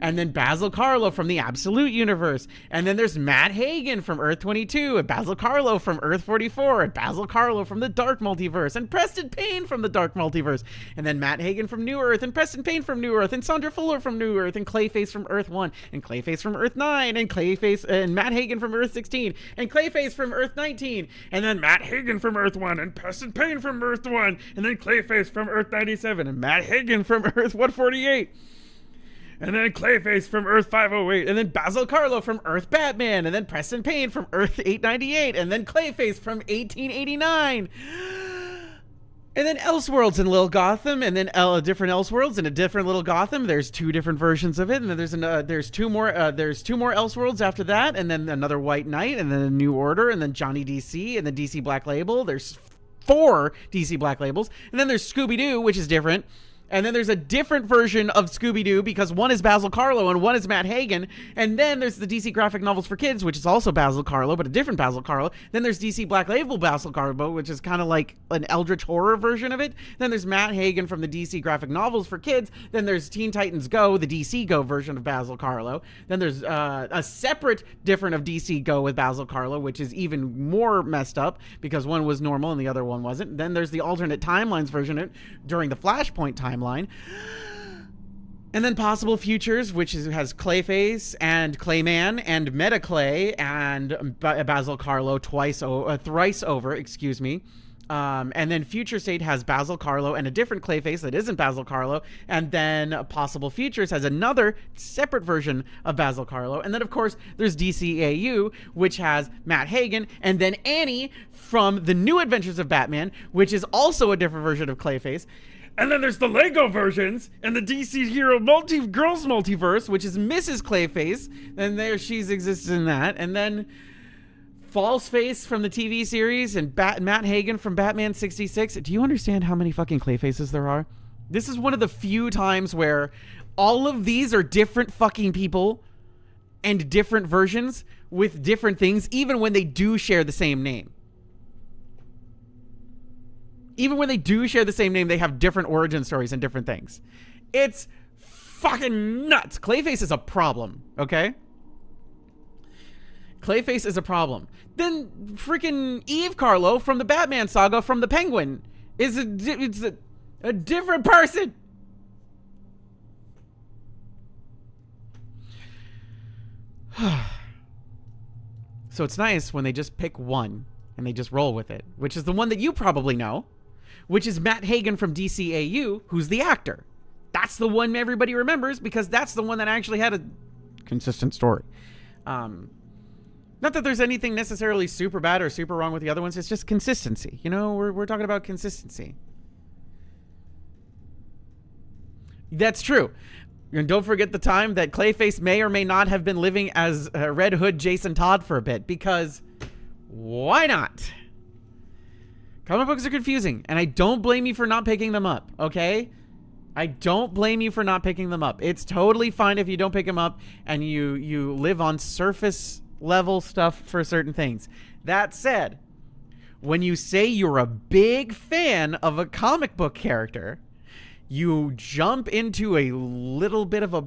and then Basil Carlo from the Absolute Universe. And then there's Matt Hagen from Earth 22, and Basil Carlo from Earth 44, and Basil Carlo from the Dark Multiverse, and Preston Payne from the Dark Multiverse. And then Matt Hagen from New Earth, and Preston Payne from New Earth, and Sandra Fuller from New Earth, and Clayface from Earth 1, and Clayface from Earth 9, and Clayface, and Matt Hagen from Earth 16, and Clayface from Earth 19, and then Matt Hagen from Earth 1, and Preston Payne from Earth 1, and then Clayface from Earth 97, and Matt Hagen from Earth 148. And then Clayface from Earth 508, and then Basil Carlo from Earth Batman, and then Preston Payne from Earth 898, and then Clayface from 1889. And then Elseworlds in Little Gotham, and then different Elseworlds in a different Little Gotham. There's 2 different versions of it, and then there's two more Elseworlds after that, and then another White Knight, and then a New Order, and then Johnny DC, and then DC Black Label. There's 4 DC Black Labels, and then there's Scooby-Doo, which is different. And then there's a different version of Scooby-Doo because one is Basil Carlo and one is Matt Hagen. And then there's the DC graphic novels for kids, which is also Basil Carlo, but a different Basil Carlo. Then there's DC Black Label Basil Carlo, which is kind of like an eldritch horror version of it. Then there's Matt Hagen from the DC graphic novels for kids. Then there's Teen Titans Go, the DC Go version of Basil Carlo. Then there's a separate different of DC Go with Basil Carlo, which is even more messed up because one was normal and the other one wasn't. Then there's the alternate timelines version of it during the Flashpoint timeline. And then Possible Futures, which has Clayface and Clayman and Metaclay and Basil Carlo thrice over, excuse me. And then Future State has Basil Carlo and a different Clayface that isn't Basil Carlo. And then Possible Futures has another separate version of Basil Carlo. And then, of course, there's DCAU, which has Matt Hagen. And then Annie from The New Adventures of Batman, which is also a different version of Clayface. And then there's the Lego versions and the DC Hero Girls Multiverse, which is Mrs. Clayface. And there she's exists in that. And then False Face from the TV series and Matt Hagen from Batman 66. Do you understand how many fucking Clayfaces there are? This is one of the few times where all of these are different fucking people and different versions with different things, even when they do share the same name. Even when they do share the same name, they have different origin stories and different things. It's fucking nuts. Clayface is a problem, okay? Clayface is a problem. Then freaking Eve Carlo from the Batman saga from the Penguin is a different person. So it's nice when they just pick one and they just roll with it, which is the one that you probably know, which is Matt Hagen from DCAU, who's the actor. That's the one everybody remembers because that's the one that actually had a consistent story. Not that there's anything necessarily super bad or super wrong with the other ones. It's just consistency. You know, we're talking about consistency. That's true. And don't forget the time that Clayface may or may not have been living as Red Hood Jason Todd for a bit, because why not? Comic books are confusing, and I don't blame you for not picking them up, okay? I don't blame you for not picking them up. It's totally fine if you don't pick them up and you live on surface level stuff for certain things. That said, when you say you're a big fan of a comic book character, you jump into a little bit of a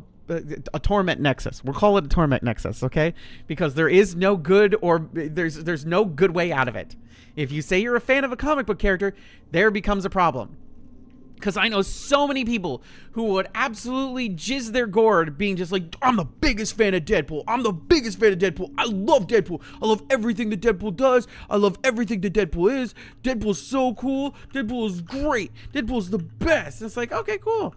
torment nexus. We'll call it a torment nexus, okay? Because there is no good, or there's no good way out of it. If you say you're a fan of a comic book character, there becomes a problem. Because I know so many people who would absolutely jizz their gourd being just like, I'm the biggest fan of Deadpool. I'm the biggest fan of Deadpool. I love Deadpool. I love everything that Deadpool does. I love everything that Deadpool is. Deadpool's so cool. Deadpool is great. Deadpool's the best. And it's like, okay, cool.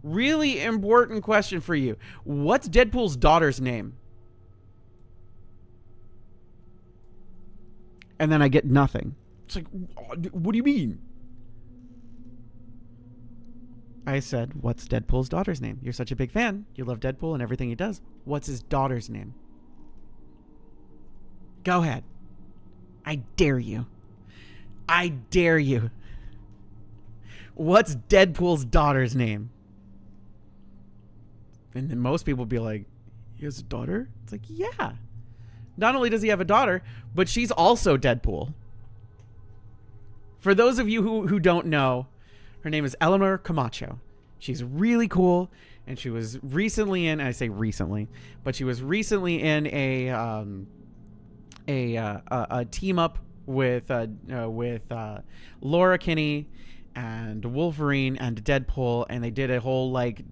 Really important question for you. What's Deadpool's daughter's name? And then I get nothing. It's like, what do you mean? I said, what's Deadpool's daughter's name? You're such a big fan. You love Deadpool and everything he does. What's his daughter's name? Go ahead. I dare you. I dare you. What's Deadpool's daughter's name? And then most people be like, he has a daughter? It's like, yeah. Not only does he have a daughter, but she's also Deadpool. For those of you who don't know, her name is Eleanor Camacho. She's really cool, and she was recently in, I say recently, but she was recently in a team up with Laura Kinney and Wolverine and Deadpool, and they did a whole like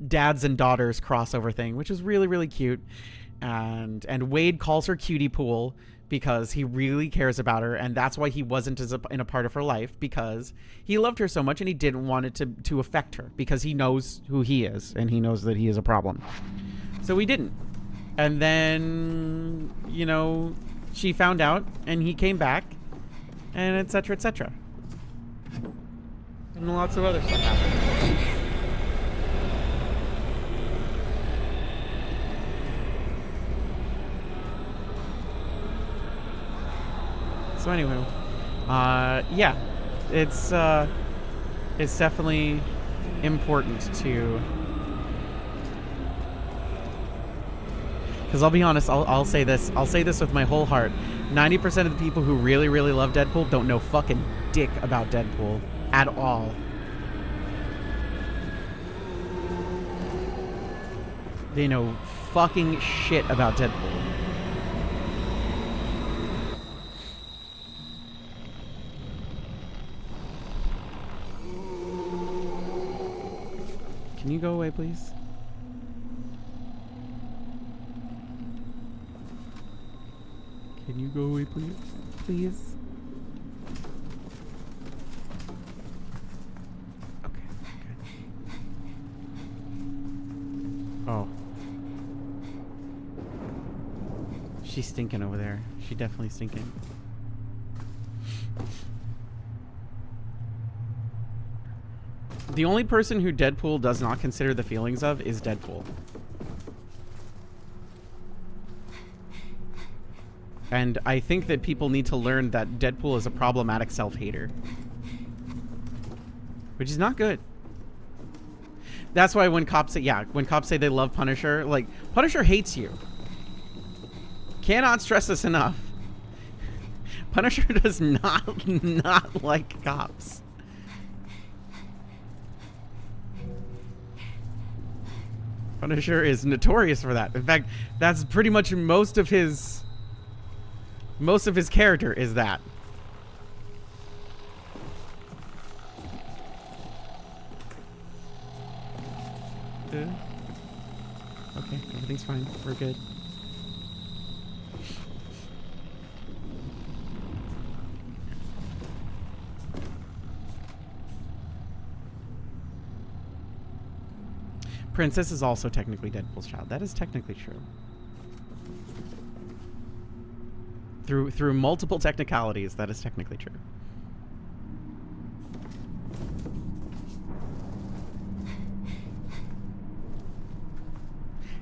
dads and daughters crossover thing, which was really, really cute. And Wade calls her Cutie Pool because he really cares about her, and that's why he wasn't in a part of her life, because he loved her so much and he didn't want it to affect her, because he knows who he is and he knows that he is a problem. So he didn't. And then, you know, she found out and he came back, and etc., etc. And lots of other stuff happened. So anyway, yeah, it's definitely important to, because I'll be honest, I'll say this with my whole heart. 90% of the people who really, really love Deadpool don't know fucking dick about Deadpool at all. They know fucking shit about Deadpool. Can Can you go away, please? Can you go away, please? Please? Okay, good. Oh. She's stinking over there. She definitely stinking. The only person who Deadpool does not consider the feelings of is Deadpool. And I think that people need to learn that Deadpool is a problematic self-hater. Which is not good. That's why when cops say, yeah, when cops say they love Punisher, like, Punisher hates you. Cannot stress this enough. Punisher does not like cops. Punisher is notorious for that. In fact, that's pretty much most of his character is that. Okay, everything's fine. We're good. Princess is also technically Deadpool's child. That is technically true. Through multiple technicalities, that is technically true.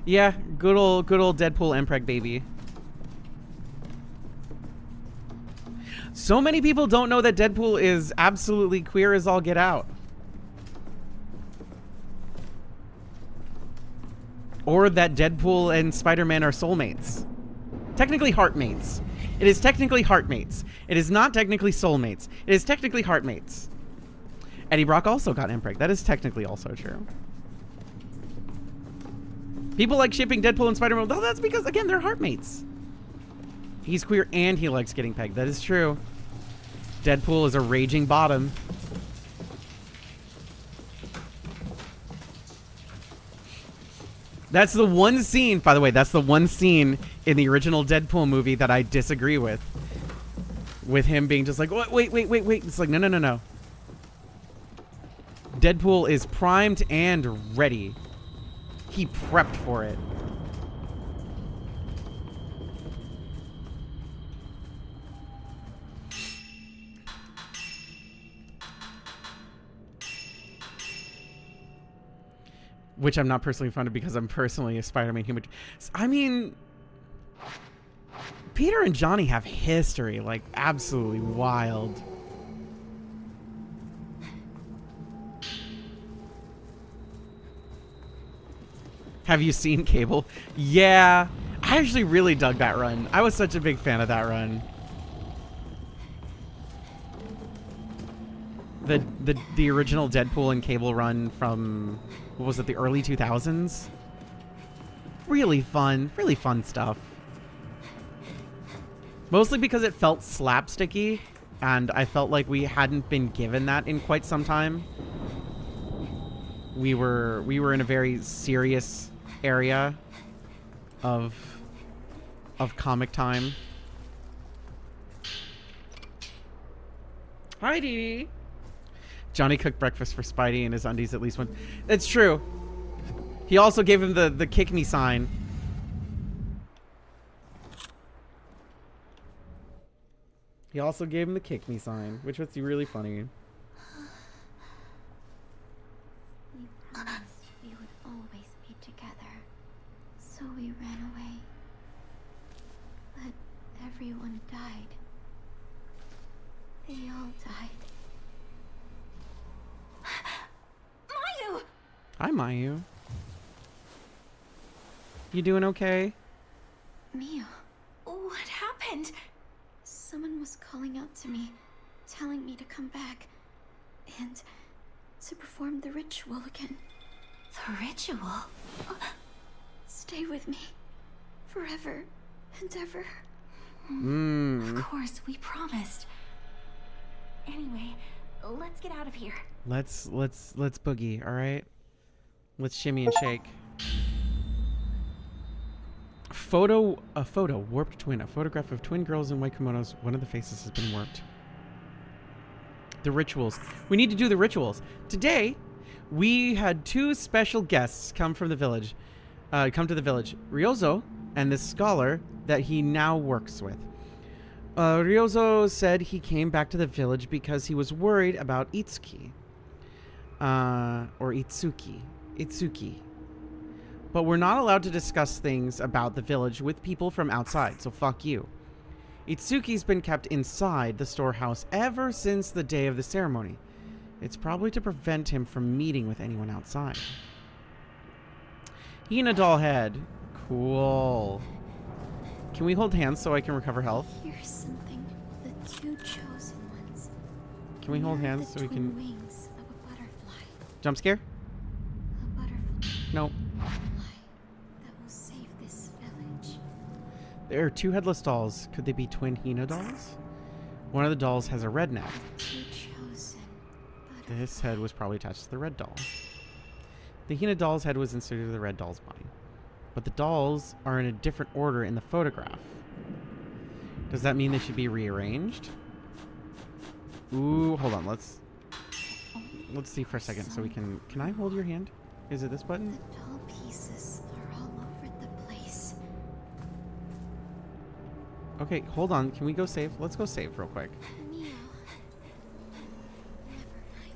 Yeah, good old Deadpool Mpreg baby. So many people don't know that Deadpool is absolutely queer as all get out. Or that Deadpool and Spider-Man are soulmates. Technically heartmates. It is technically heartmates. It is not technically soulmates. It is technically heartmates. Eddie Brock also got Mpreg. That is technically also true. People like shipping Deadpool and Spider-Man. Well, that's because, again, they're heartmates. He's queer and he likes getting pegged. That is true. Deadpool is a raging bottom. That's the one scene, by the way, that's the one scene in the original Deadpool movie that I disagree with. With him being just like, wait. It's like, no. Deadpool is primed and ready. He prepped for it. Which I'm not personally fond of because I'm personally a Spider-Man human. I mean, Peter and Johnny have history, like absolutely wild. Have you seen Cable? Yeah, I actually really dug that run. I was such a big fan of that run. The original Deadpool and Cable run from, what was it, the early 2000s? Really fun stuff. Mostly because it felt slapsticky, and I felt like we hadn't been given that in quite some time. We were in a very serious area of comic time. Hi, Dee Dee. Johnny cooked breakfast for Spidey in his undies at least one. It's true. He also gave him the kick me sign. He also gave him the kick me sign, which was really funny. We promised we would always be together, so we ran away. But everyone died. They all died. Mayu! Hi, Mayu. You doing okay? Mia, what happened? Someone was calling out to me, telling me to come back, and to perform the ritual again. The ritual? Stay with me, forever and ever. Of course, we promised. Anyway, let's get out of here. Let's boogie, all right? Let's shimmy and shake. A photo, warped twin. A photograph of twin girls in white kimonos. One of the faces has been warped. The rituals. We need to do the rituals. Today, we had 2 special guests come from the village. Come to the village. Ryozo and this scholar that he now works with. Ryozo said he came back to the village because he was worried about Itsuki. Or Itsuki. Itsuki. But we're not allowed to discuss things about the village with people from outside, so fuck you. Itsuki's been kept inside the storehouse ever since the day of the ceremony. It's probably to prevent him from meeting with anyone outside. Hina doll head. Cool. Can we hold hands so I can recover health? Here's something. The 2 chosen ones. Can we hold hands so we can... Wings of a butterfly. Jump scare? A butterfly No. that will save this village. There are 2 headless dolls. Could they be twin Hina dolls? One of the dolls has a red neck. 2 chosen. This head was probably attached to the red doll. The Hina doll's head was inserted to the red doll's body. But the dolls are in a different order in the photograph. Does that mean they should be rearranged? Ooh, hold on. Let's see for a second so we can... Can I hold your hand? Is it this button? The doll pieces are all over the place. Okay, hold on. Can we go save? Let's go save real quick. Neo. Never mind.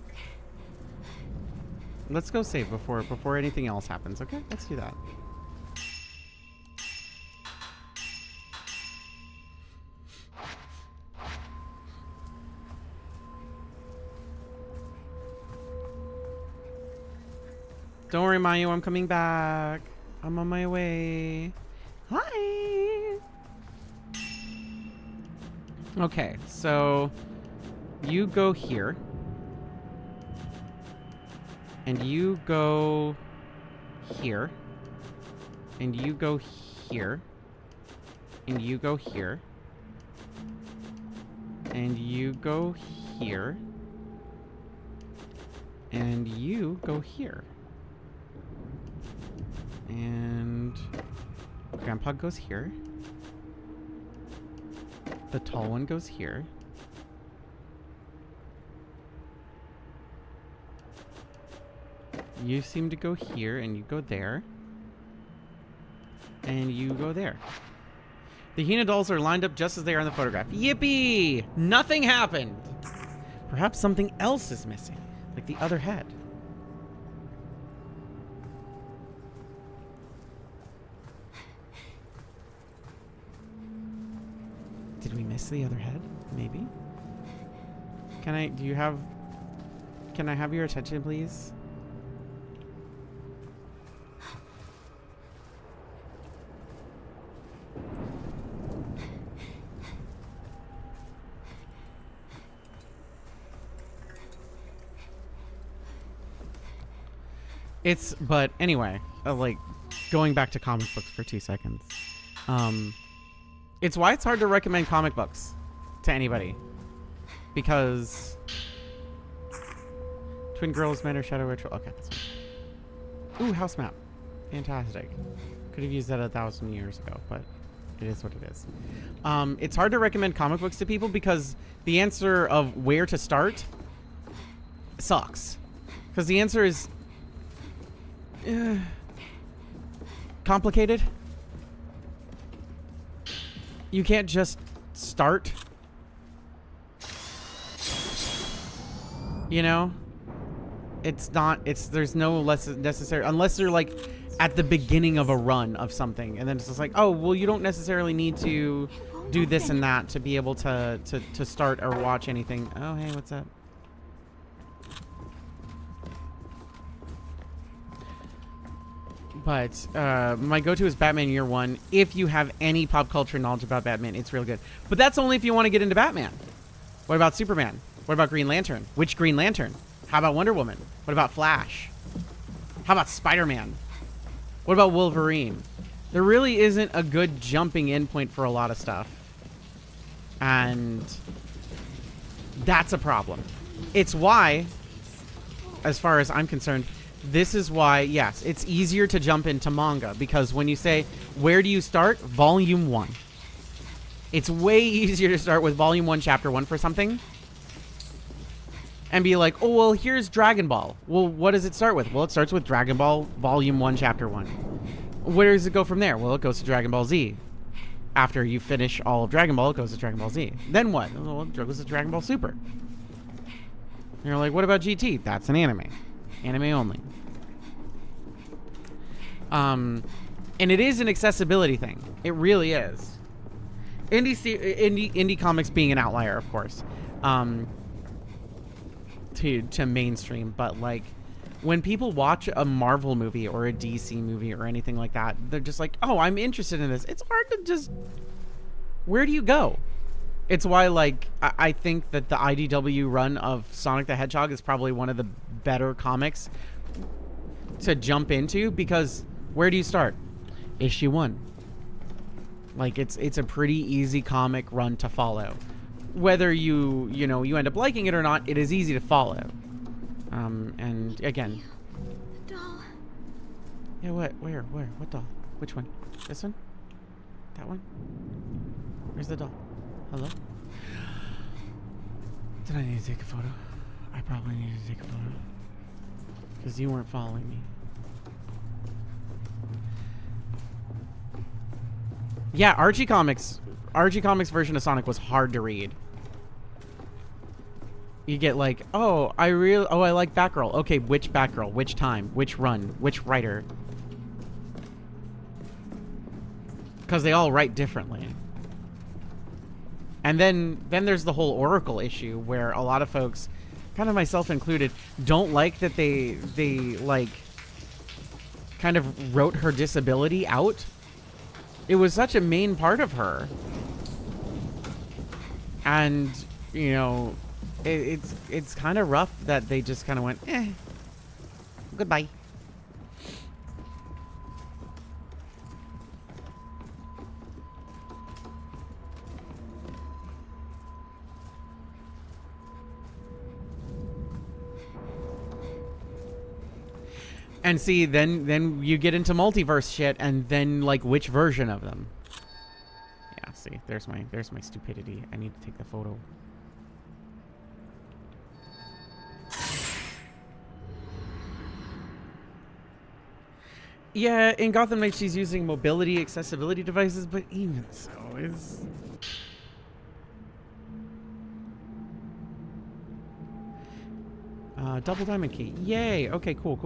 Let's go save before anything else happens, okay? Let's do that. Don't worry, Mayu, I'm coming back. I'm on my way. Hi! Okay, so you go here. And you go here. And you go here. And you go here. And you go here. And you go here. And Grandpa goes here. The tall one goes here. You seem to go here, and you go there. And you go there. The Hina dolls are lined up just as they are in the photograph. Yippee! Nothing happened! Perhaps something else is missing, like the other head. Did we miss the other head? Maybe? Can I have your attention, please? But anyway, like, going back to comic books for 2 seconds. It's why it's hard to recommend comic books to anybody. Because Twin Girls, Men, or Shadow Ritual. Okay, that's fine. Ooh, house map. Fantastic. Could have used that 1,000 years ago, but it is what it is. It's hard to recommend comic books to people because the answer of where to start sucks. Because the answer is complicated. You can't just start. You know? There's no less necessary, unless you're like at the beginning of a run of something, and then it's just like, oh, well, you don't necessarily need to do this and that to be able to start or watch anything. Oh, hey, what's up? But my go-to is Batman Year One. If you have any pop culture knowledge about Batman, it's real good. But that's only if you want to get into Batman. What about Superman? What about Green Lantern? Which Green Lantern? How about Wonder Woman? What about Flash? How about Spider-Man? What about Wolverine? There really isn't a good jumping in point for a lot of stuff. And that's a problem. It's why, as far as I'm concerned, This is why, yes, it's easier to jump into manga, because when you say, where do you start? Volume 1. It's way easier to start with Volume 1, Chapter 1 for something and be like, oh, well, here's Dragon Ball. Well, what does it start with? Well, it starts with Dragon Ball Volume 1, Chapter 1. Where does it go from there? Well, it goes to Dragon Ball Z. After you finish all of Dragon Ball, it goes to Dragon Ball Z. Then what? Well, it goes to Dragon Ball Super. And you're like, what about GT? That's an anime. Anime only. And it is an accessibility thing. It really is. Indie comics being an outlier, of course, to mainstream, but like when people watch a Marvel movie or a DC movie or anything like that, they're just like, oh, I'm interested in this. It's hard to just, where do you go? It's why, like, I think that the IDW run of Sonic the Hedgehog is probably one of the better comics to jump into, because where do you start? Issue 1. Like, it's a pretty easy comic run to follow. Whether you end up liking it or not, it is easy to follow. And again, The doll. yeah, where, what doll? Which one? This one? That one? Where's the doll? Hello? Did I need to take a photo? I probably needed to take a photo. Because you weren't following me. Yeah, Archie Comics version of Sonic was hard to read. You get like, oh, I like Batgirl. Okay, which Batgirl? Which time? Which run? Which writer? Because they all write differently. And then there's the whole Oracle issue, where a lot of folks, kind of myself included, don't like that they like kind of wrote her disability out. It was such a main part of her. And, you know, it's kind of rough that they just kind of went, goodbye. And see, then you get into multiverse shit, and then like which version of them? Yeah, see, there's my stupidity. I need to take the photo. Yeah, in Gotham Knights she's using mobility accessibility devices, but even so, it's double diamond key. Yay! Okay, cool.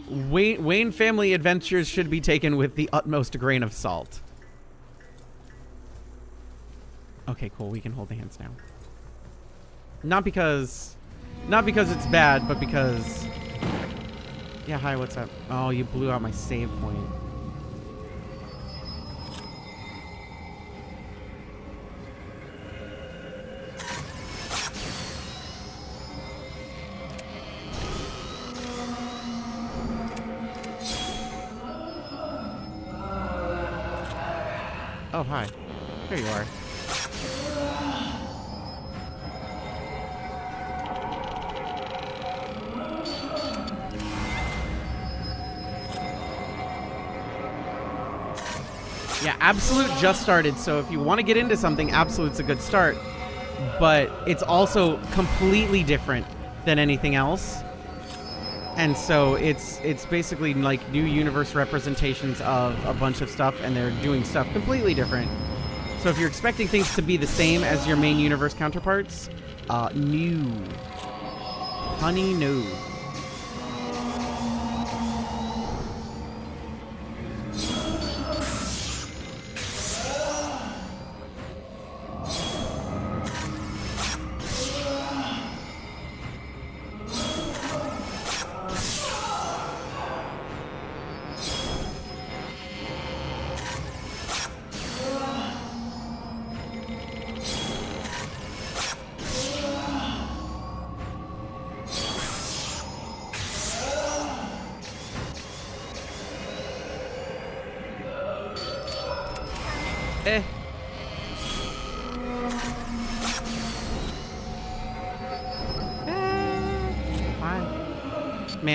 Wayne family adventures should be taken with the utmost grain of salt. Okay, cool. We can hold hands now. Not because it's bad, but because... Yeah, hi, what's up? Oh, you blew out my save point. Oh, hi. There you are. Yeah, Absolute just started, so if you want to get into something, Absolute's a good start. But it's also completely different than anything else. And so it's basically like new universe representations of a bunch of stuff, and they're doing stuff completely different. So if you're expecting things to be the same as your main universe counterparts, no. Honey, no.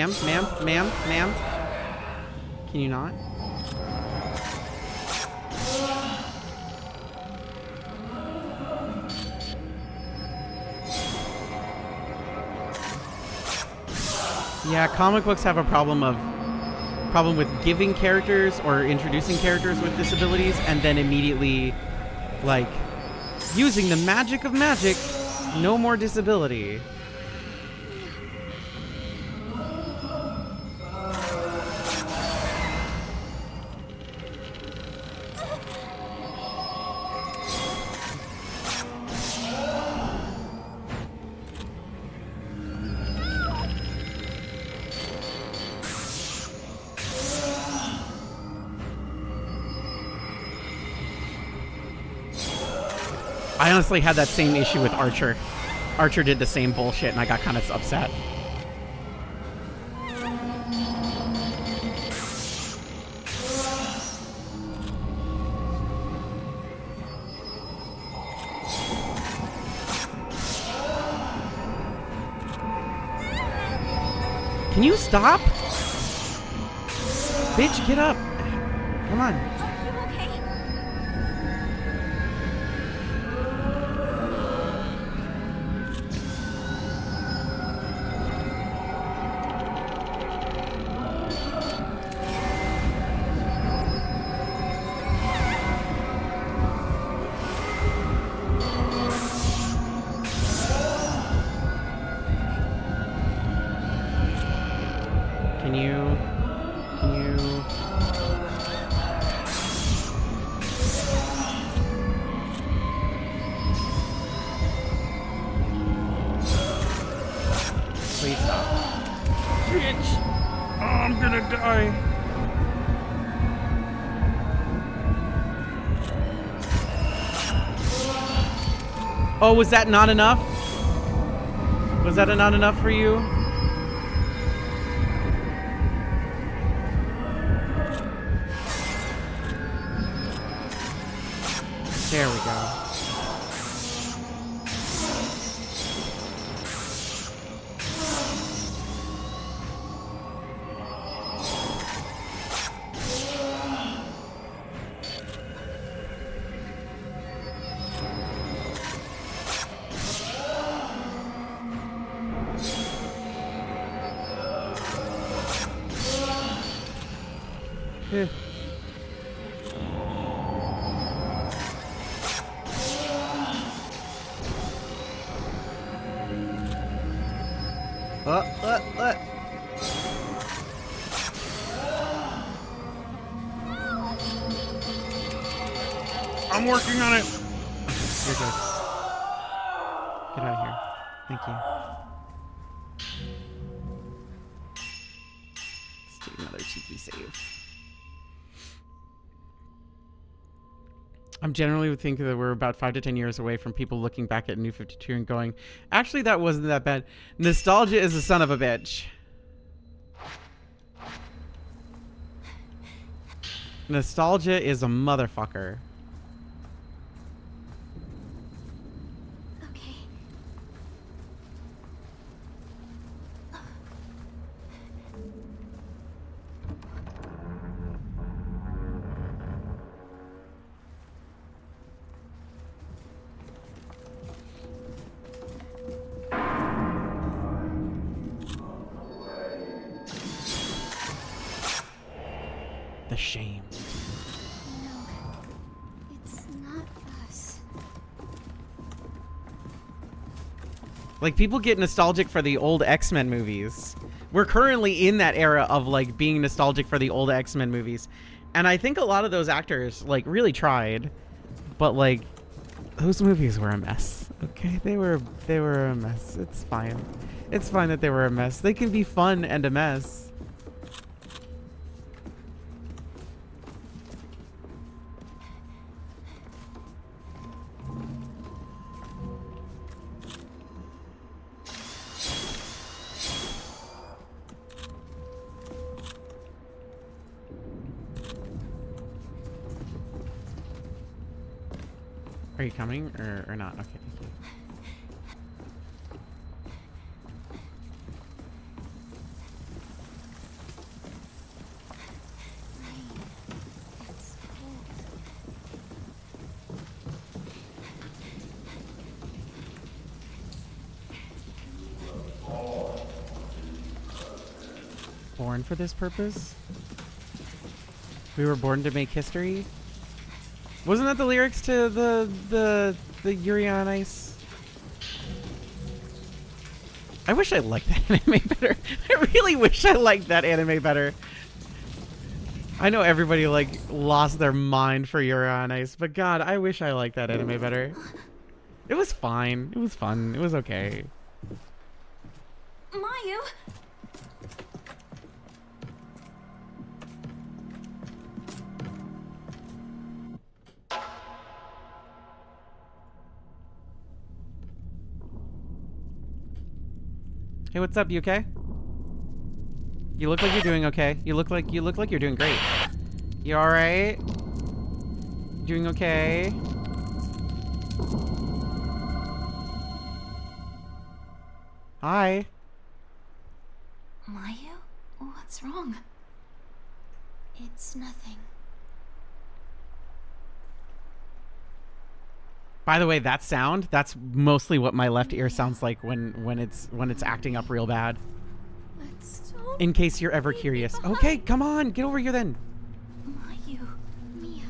ma'am, ma'am, ma'am, ma'am. Can you not? Yeah, comic books have a problem with giving characters or introducing characters with disabilities and then immediately like using the magic of magic, no more disability. I honestly had that same issue with Archer. Archer did the same bullshit and I got kind of upset. Can you stop? Bitch, get up. Come on. Are you okay? Can you? Please stop. Bitch! Oh, I'm gonna die. Oh, was that not enough? Was that not enough for you? There we go. Eh. I'm working on it. You're good. Get out of here. Thank you. Let's take another cheeky save. I'm generally would think that we're about 5 to 10 years away from people looking back at New 52 and going, actually, that wasn't that bad. Nostalgia is a son of a bitch. Nostalgia is a motherfucker. Okay. The shame. No, it's not us. Like, people get nostalgic for the old X-Men movies. We're currently in that era of, like, being nostalgic for the old X-Men movies. And I think a lot of those actors, like, really tried. But, like, those movies were a mess. Okay? They were a mess. It's fine. It's fine that they were a mess. They can be fun and a mess. Are you coming or not? Okay, thank you. born for this purpose. We were born to make history. Wasn't that the lyrics to the Yuri on Ice? I wish I liked that anime better. I really wish I liked that anime better. I know everybody like lost their mind for Yuri on Ice, but God, I wish I liked that anime better. It was fine. It was fun. It was okay. Mayu! Hey, what's up? You okay? You look like you're doing okay. You look like you're doing great. You all right? Doing okay? Hi. Mayu? What's wrong? It's nothing. By the way, that sound, that's mostly what my left ear sounds like when it's acting up real bad. Let's don't In case you're ever curious. behind. Okay, come on, get over here then. Mayu. Mia.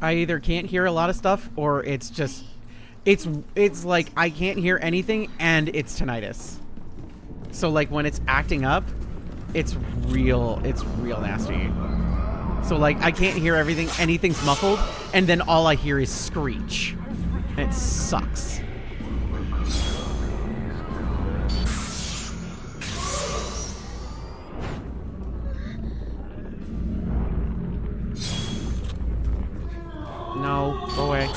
I either can't hear a lot of stuff or it's just it's like I can't hear anything and it's tinnitus. So like when it's acting up, it's real nasty. So like I can't hear everything, anything's muffled, and then all I hear is screech. And it sucks. No, go away.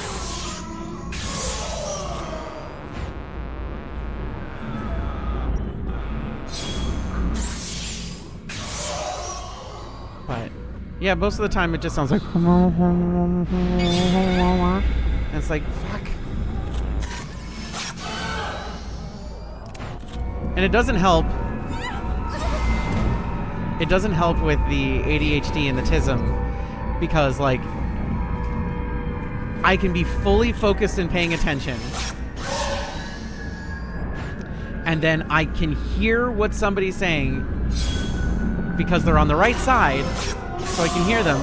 But yeah, most of the time it just sounds like and it's like fuck. And it doesn't help. It doesn't help with the ADHD and the TISM because like I can be fully focused and paying attention. And then I can hear what somebody's saying because they're on the right side, so I can hear them,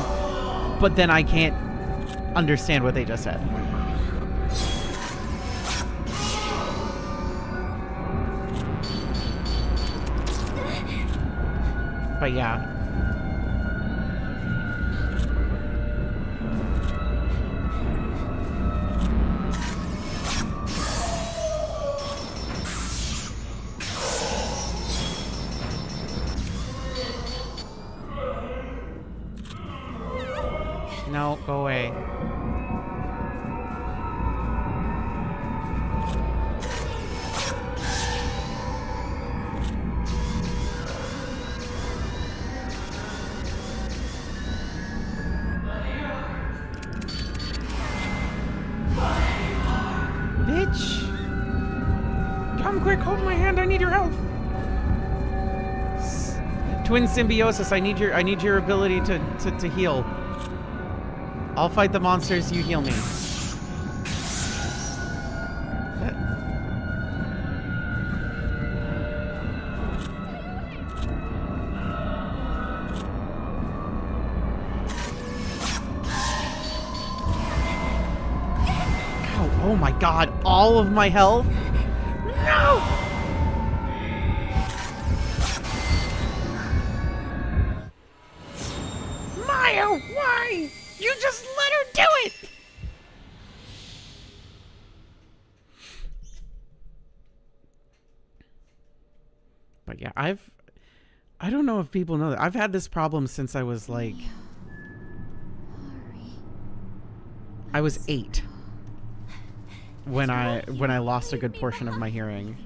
but then I can't understand what they just said. But yeah. No, go away. Bitch! Come quick, hold my hand, I need your help! Twin symbiosis, I need your ability to heal. I'll fight the monsters, you heal me. Ow, oh my god, all of my health? No! Maya, why? You just let her do it! But yeah, I don't know if people know that. I've had this problem since I was like... I was 8. When I lost a good portion of my hearing.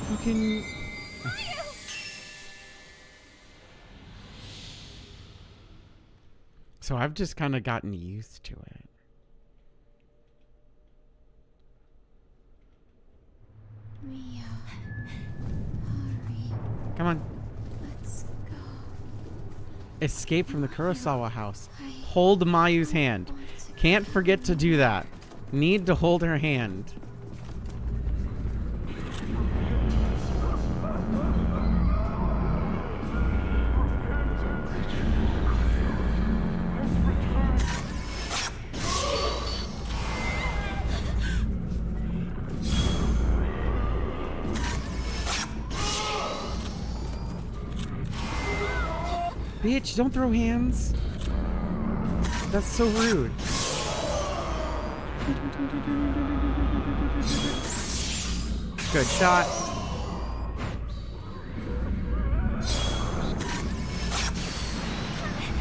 Fucking... So I've just kind of gotten used to it. Mia. Hurry. Come on. Let's go. Escape from the Kurosawa house. I Hold Mayu's hand. Can't forget to do that. Need to hold her hand. Bitch, don't throw hands. That's so rude. Good shot.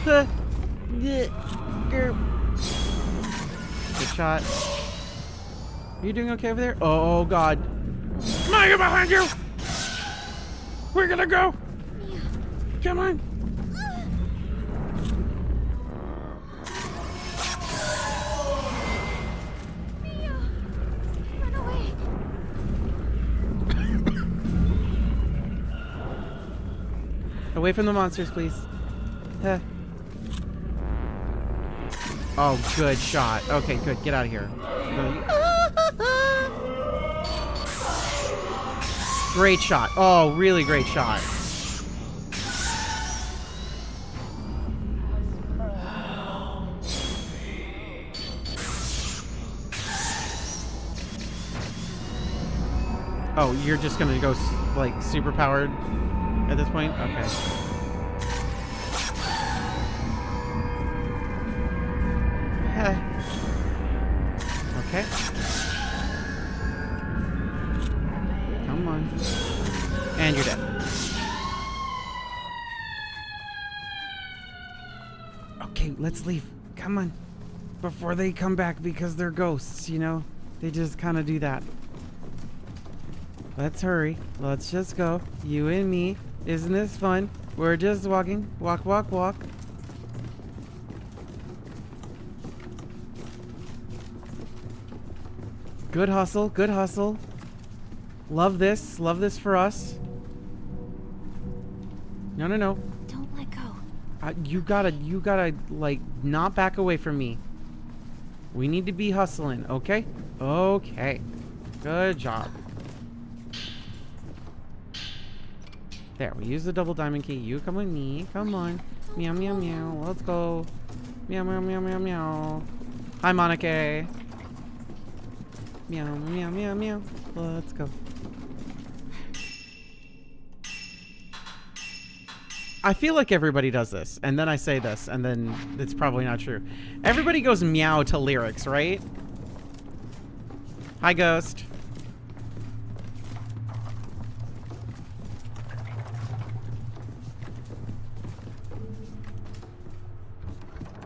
Good shot. Are you doing okay over there? Oh, God. Maya, behind you! We're gonna go! Come on! Away from the monsters, please. Huh. Oh, good shot. Okay, good. Get out of here. Great shot. Oh, really great shot. Oh, you're just gonna go like super powered at this point? Okay. Okay. Come on. And you're dead. Okay, let's leave. Come on. Before they come back because they're ghosts, you know? They just kind of do that. Let's hurry. Let's just go. You and me. Isn't this fun? We're just walking. Walk, walk, walk. Good hustle. Good hustle. Love this. Love this for us. No, no, no. Don't let go. You gotta, like, not back away from me. We need to be hustling, okay? Okay. Good job. There, we use the double diamond key. You come with me. Come on. Meow, meow, meow. Let's go. Meow, meow, meow, meow, meow. Hi, Monica. Meow, meow, meow, meow. Let's go. I feel like everybody does this, and then I say this, and then it's probably not true. Everybody goes meow to lyrics, right? Hi, Ghost.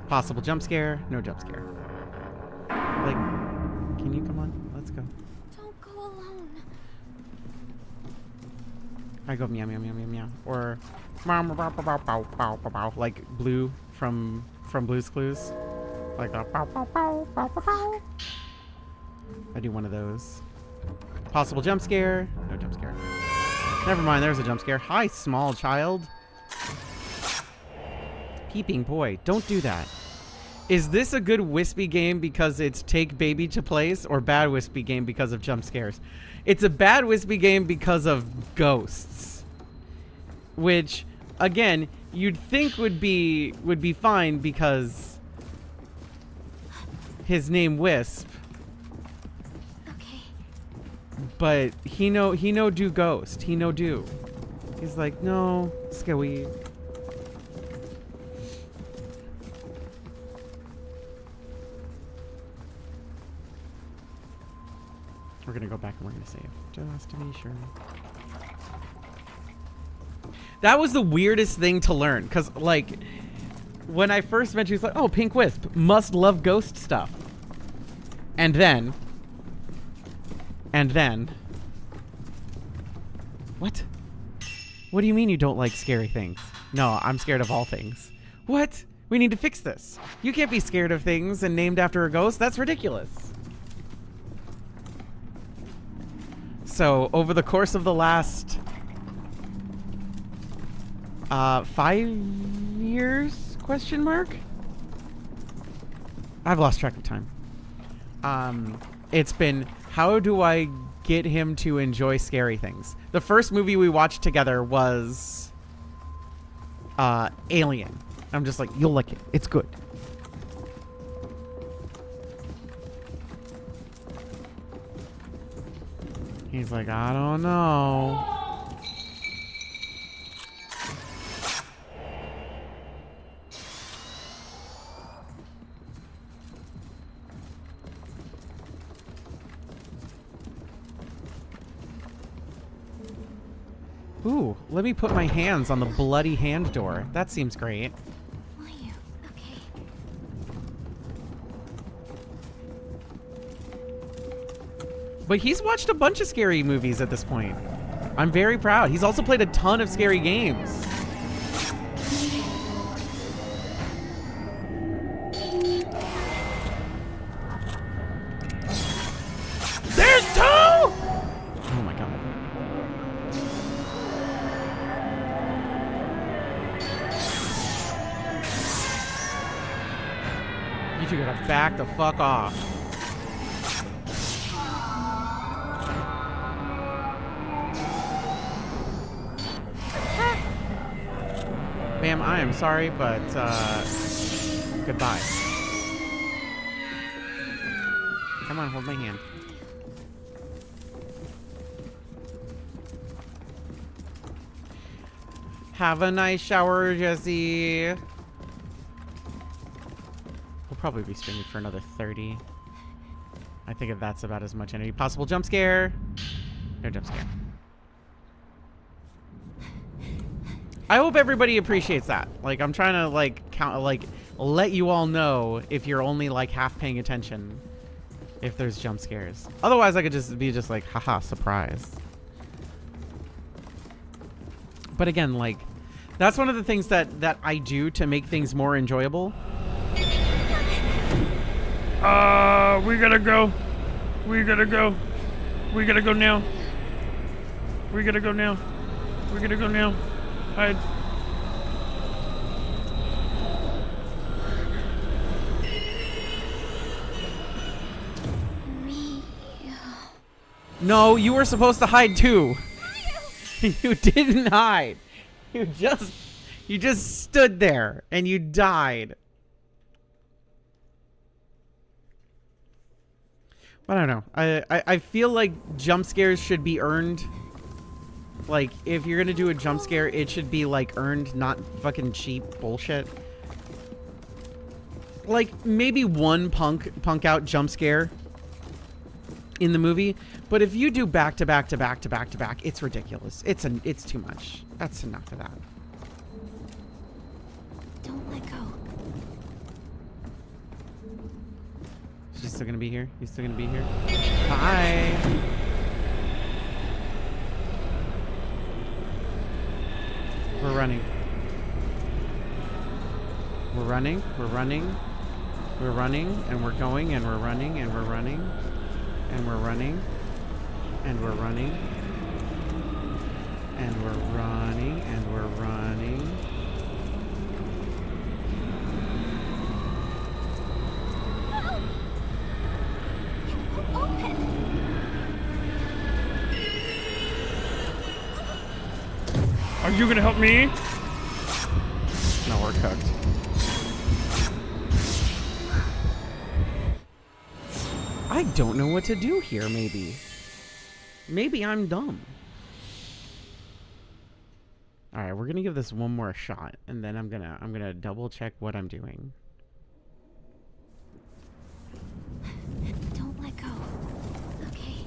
Possible jump scare. No jump scare. Like, can you come on? Let's go. Don't go alone. I go meow meow meow meow meow. Or meow, meow, meow, meow, meow, meow, meow, meow, like Blue from Blue's Clues. Like a pow, pow, pow, pow, pow, pow. I do one of those. Possible jump scare. No jump scare. Never mind, there's a jump scare. Hi, small child. Peeping boy. Don't do that. Is this a good wispy game because it's take baby to place, or bad wispy game because of jump scares? It's a bad wispy game because of ghosts. Which, again, you'd think would be fine because his name Wisp. Okay. But he no do ghost. He no do. He's like, no, scawy. We're gonna go back and we're gonna save, just to be sure. That was the weirdest thing to learn, because, like, when I first met you, it's like, oh, Pink Wisp, must love ghost stuff. And then... What? What do you mean you don't like scary things? No, I'm scared of all things. What? We need to fix this. You can't be scared of things and named after a ghost. That's ridiculous. So, over the course of the last 5 years, question mark? I've lost track of time. It's been, how do I get him to enjoy scary things? The first movie we watched together was Alien. I'm just like, you'll like it. It's good. He's like, I don't know. Ooh, let me put my hands on the bloody hand door. That seems great. Will you? Okay. But he's watched a bunch of scary movies at this point. I'm very proud. He's also played a ton of scary games. There's two! Oh my god. You two gotta back the fuck off. Ma'am, I am sorry, but goodbye. Come on, hold my hand. Have a nice shower, Jesse. We'll probably be streaming for another 30. I think that's about as much energy. Possible jump scare. No jump scare. I hope everybody appreciates that. Like, I'm trying to like count, like, let you all know if you're only like half paying attention if there's jump scares. Otherwise, I could just be just like, haha, surprise. But again, like, that's one of the things that I do to make things more enjoyable. We gotta go. We gotta go. We gotta go now. We gotta go now. We gotta go now. Hide. No, you were supposed to hide too. You didn't hide. You just stood there and you died. I don't know. I feel like jump scares should be earned. Like, if you're gonna do a jump scare, it should be like earned, not fucking cheap bullshit. Like, maybe one punk out jump scare in the movie, but if you do back to back to back to back to back, it's ridiculous. It's too much. That's enough of that. Don't let go. She's still gonna be here? He's still gonna be here? Hi! We're running. We're running. We're running. We're running. And we're going. And we're running. And we're running. And we're running. And we're running. And we're running. And we're running. Are you gonna help me? No, we're cooked. I don't know what to do here, maybe. Maybe I'm dumb. Alright, we're gonna give this one more shot, and then I'm gonna double check what I'm doing. Don't let go. Okay.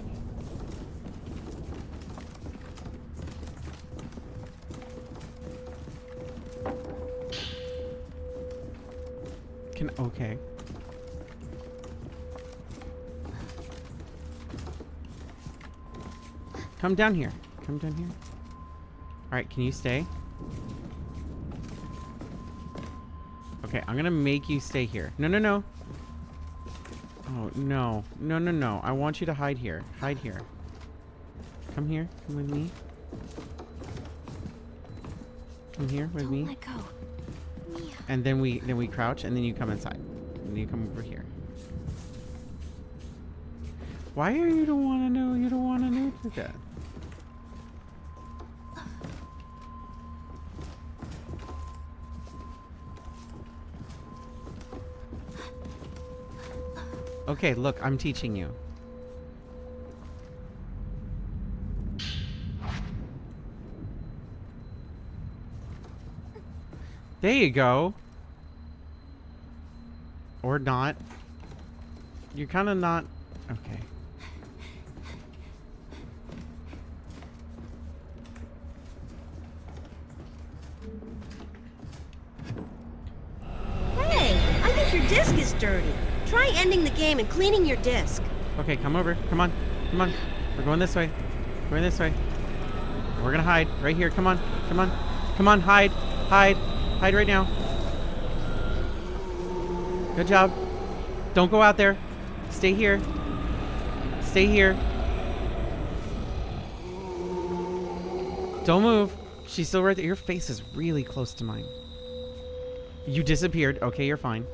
Okay. Come down here. Come down here. Alright, can you stay? Okay, I'm gonna make you stay here. No, no, no. Oh, no. No, no, no. I want you to hide here. Hide here. Come here. Come with me. Come here with me. Don't let go. Mia. And then we crouch, and then you come inside. and you come over here. Why are you don't want to know? You don't want to know that. Okay, look, I'm teaching you. There you go. Or not. You're kind of not... Okay. Hey, I think your disc is dirty. Try ending the game and cleaning your disc. Okay, come over. Come on. Come on. We're going this way. We're going this way. We're gonna hide. Right here. Come on. Come on. Come on. Hide. Hide. Hide right now. Good job. Don't go out there. Stay here. Stay here. Don't move. She's still right there. Your face is really close to mine. You disappeared. Okay, you're fine.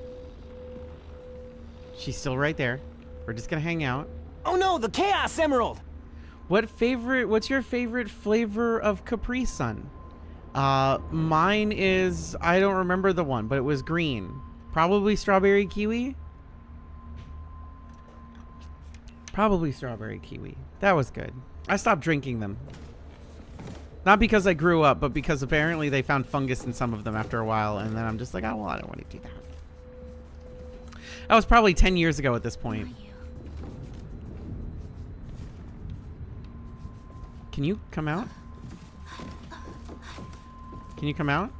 She's still right there. We're just gonna hang out. Oh no, the Chaos Emerald! What's your favorite flavor of Capri Sun? Mine is, I don't remember the one, but it was green. Probably strawberry kiwi? Probably strawberry kiwi. That was good. I stopped drinking them. Not because I grew up, but because apparently they found fungus in some of them after a while, and then I'm just like, oh, well, I don't want to do that. That was probably 10 years ago at this point. Can you come out? Can you come out?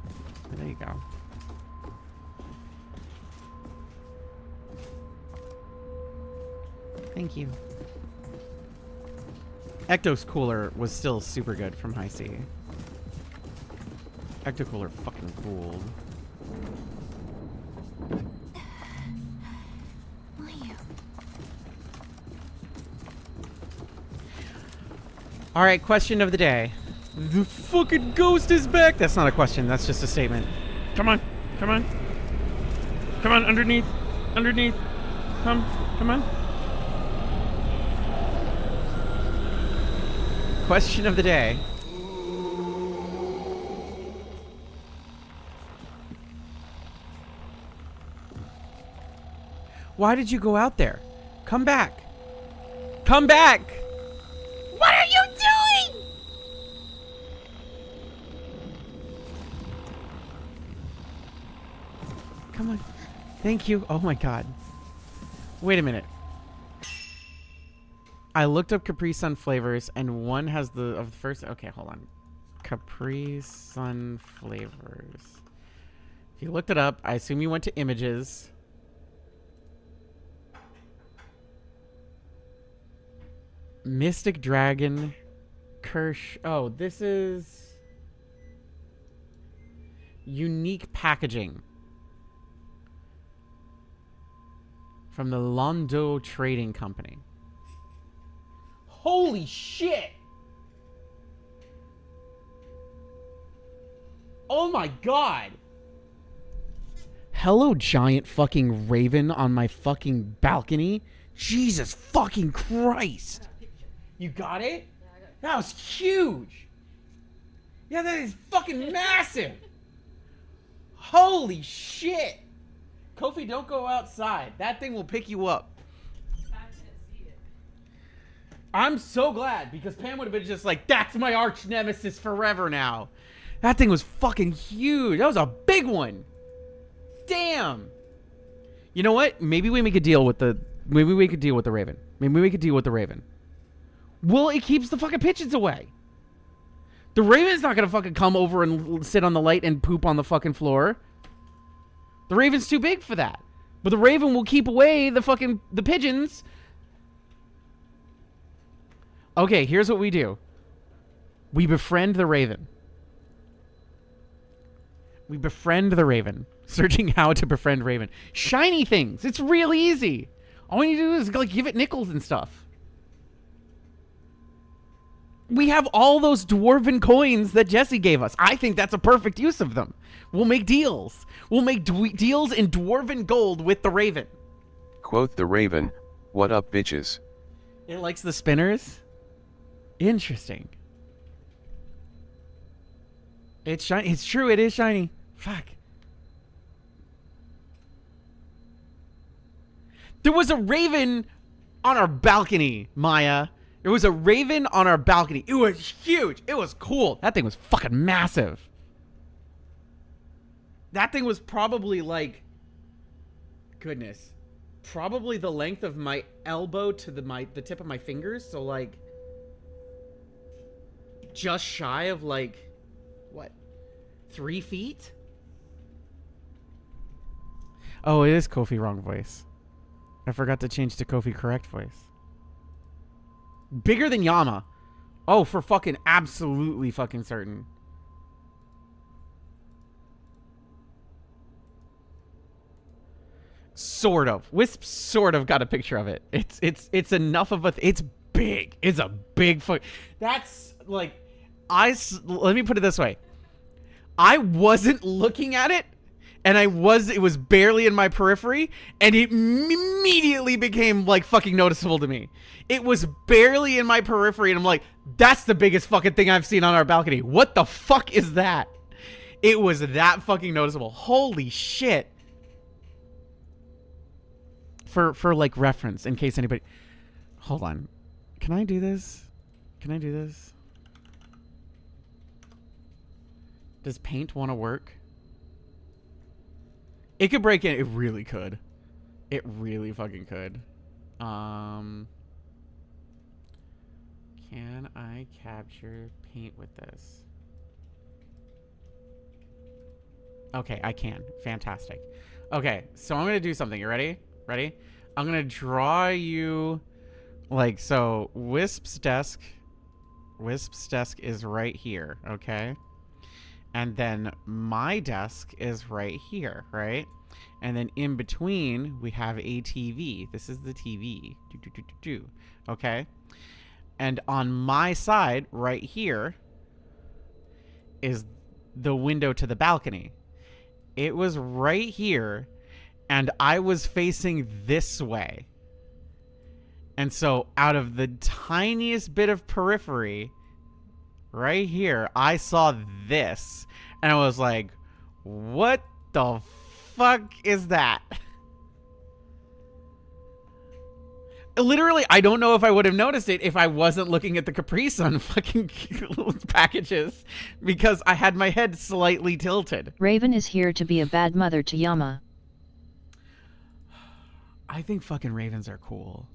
There you go. Thank you. Ecto's Cooler was still super good from High C. Ecto Cooler fucking ruled. All right, question of the day. The fucking ghost is back. That's not a question. That's just a statement. Come on. Come on. Come on, underneath. Underneath. Come on. Question of the day. Why did you go out there? Come back. Come back. What are you doing? Come on. Thank you. Oh my god. Wait a minute. I looked up Capri Sun flavors and one has the first. Okay, hold on. Capri Sun flavors. If you looked it up, I assume you went to images. Mystic Dragon, Kirsch. Oh, this is unique packaging from the Londo Trading Company. Holy shit! Oh my god! Hello, giant fucking raven on my fucking balcony. Jesus fucking Christ! You got it? That was huge. Yeah, that is fucking massive. Holy shit. Kofi, don't go outside. That thing will pick you up. I'm so glad because Pam would have been just like, that's my arch nemesis forever now. That thing was fucking huge. That was a big one. Damn. You know what? Maybe we make a deal with the... Maybe we could deal with the Raven. Maybe we could deal with the Raven. Well, it keeps the fucking pigeons away. The Raven's not gonna fucking come over and sit on the light and poop on the fucking floor. The Raven's too big for that. But the Raven will keep away the pigeons. Okay, here's what we do. We befriend the Raven. We befriend the Raven. Searching how to befriend Raven. Shiny things. It's real easy. All you do is like give it nickels and stuff. We have all those dwarven coins that Jesse gave us. I think that's a perfect use of them. We'll make deals. We'll make deals in dwarven gold with the Raven. Quote the Raven, what up bitches? It likes the spinners? Interesting. It's shiny. It's true, it is shiny. Fuck. There was a Raven on our balcony, Maya. There was a Raven on our balcony. It was huge. It was cool. That thing was fucking massive. That thing was probably like, goodness, probably the length of my elbow to the tip of my fingers. So like, just shy of like, what, 3 feet? Oh, it is Kofi wrong voice. I forgot to change to Kofi correct voice. Bigger than Yama. Oh, for fucking absolutely fucking certain. Sort of. Wisp sort of got a picture of it. It's enough of a it's big. It's a big fuck. That's like let me put it this way. I wasn't looking at it, and it was barely in my periphery, and it immediately became like fucking noticeable to me. It was barely in my periphery, and I'm like, that's the biggest fucking thing I've seen on our balcony. What the fuck is that? It was that fucking noticeable. Holy shit. For like reference, in case anybody... Hold on. Can I do this? Can I do this? Does paint want to work? It could break in. It really could. It really fucking could. Can I capture paint with this? Okay, I can. Fantastic. Okay, so I'm going to do something. You ready? Ready? I'm going to draw you like so. Wisp's desk is right here, okay? And then my desk is right here, right? And then in between, we have a TV. This is the TV. Okay? And on my side, right here, is the window to the balcony. It was right here, and I was facing this way. And so out of the tiniest bit of periphery, right here, I saw this, and I was like, what the fuck is that? Literally, I don't know if I would have noticed it if I wasn't looking at the Capri Sun fucking packages, because I had my head slightly tilted. Raven is here to be a bad mother to Yama. I think fucking ravens are cool.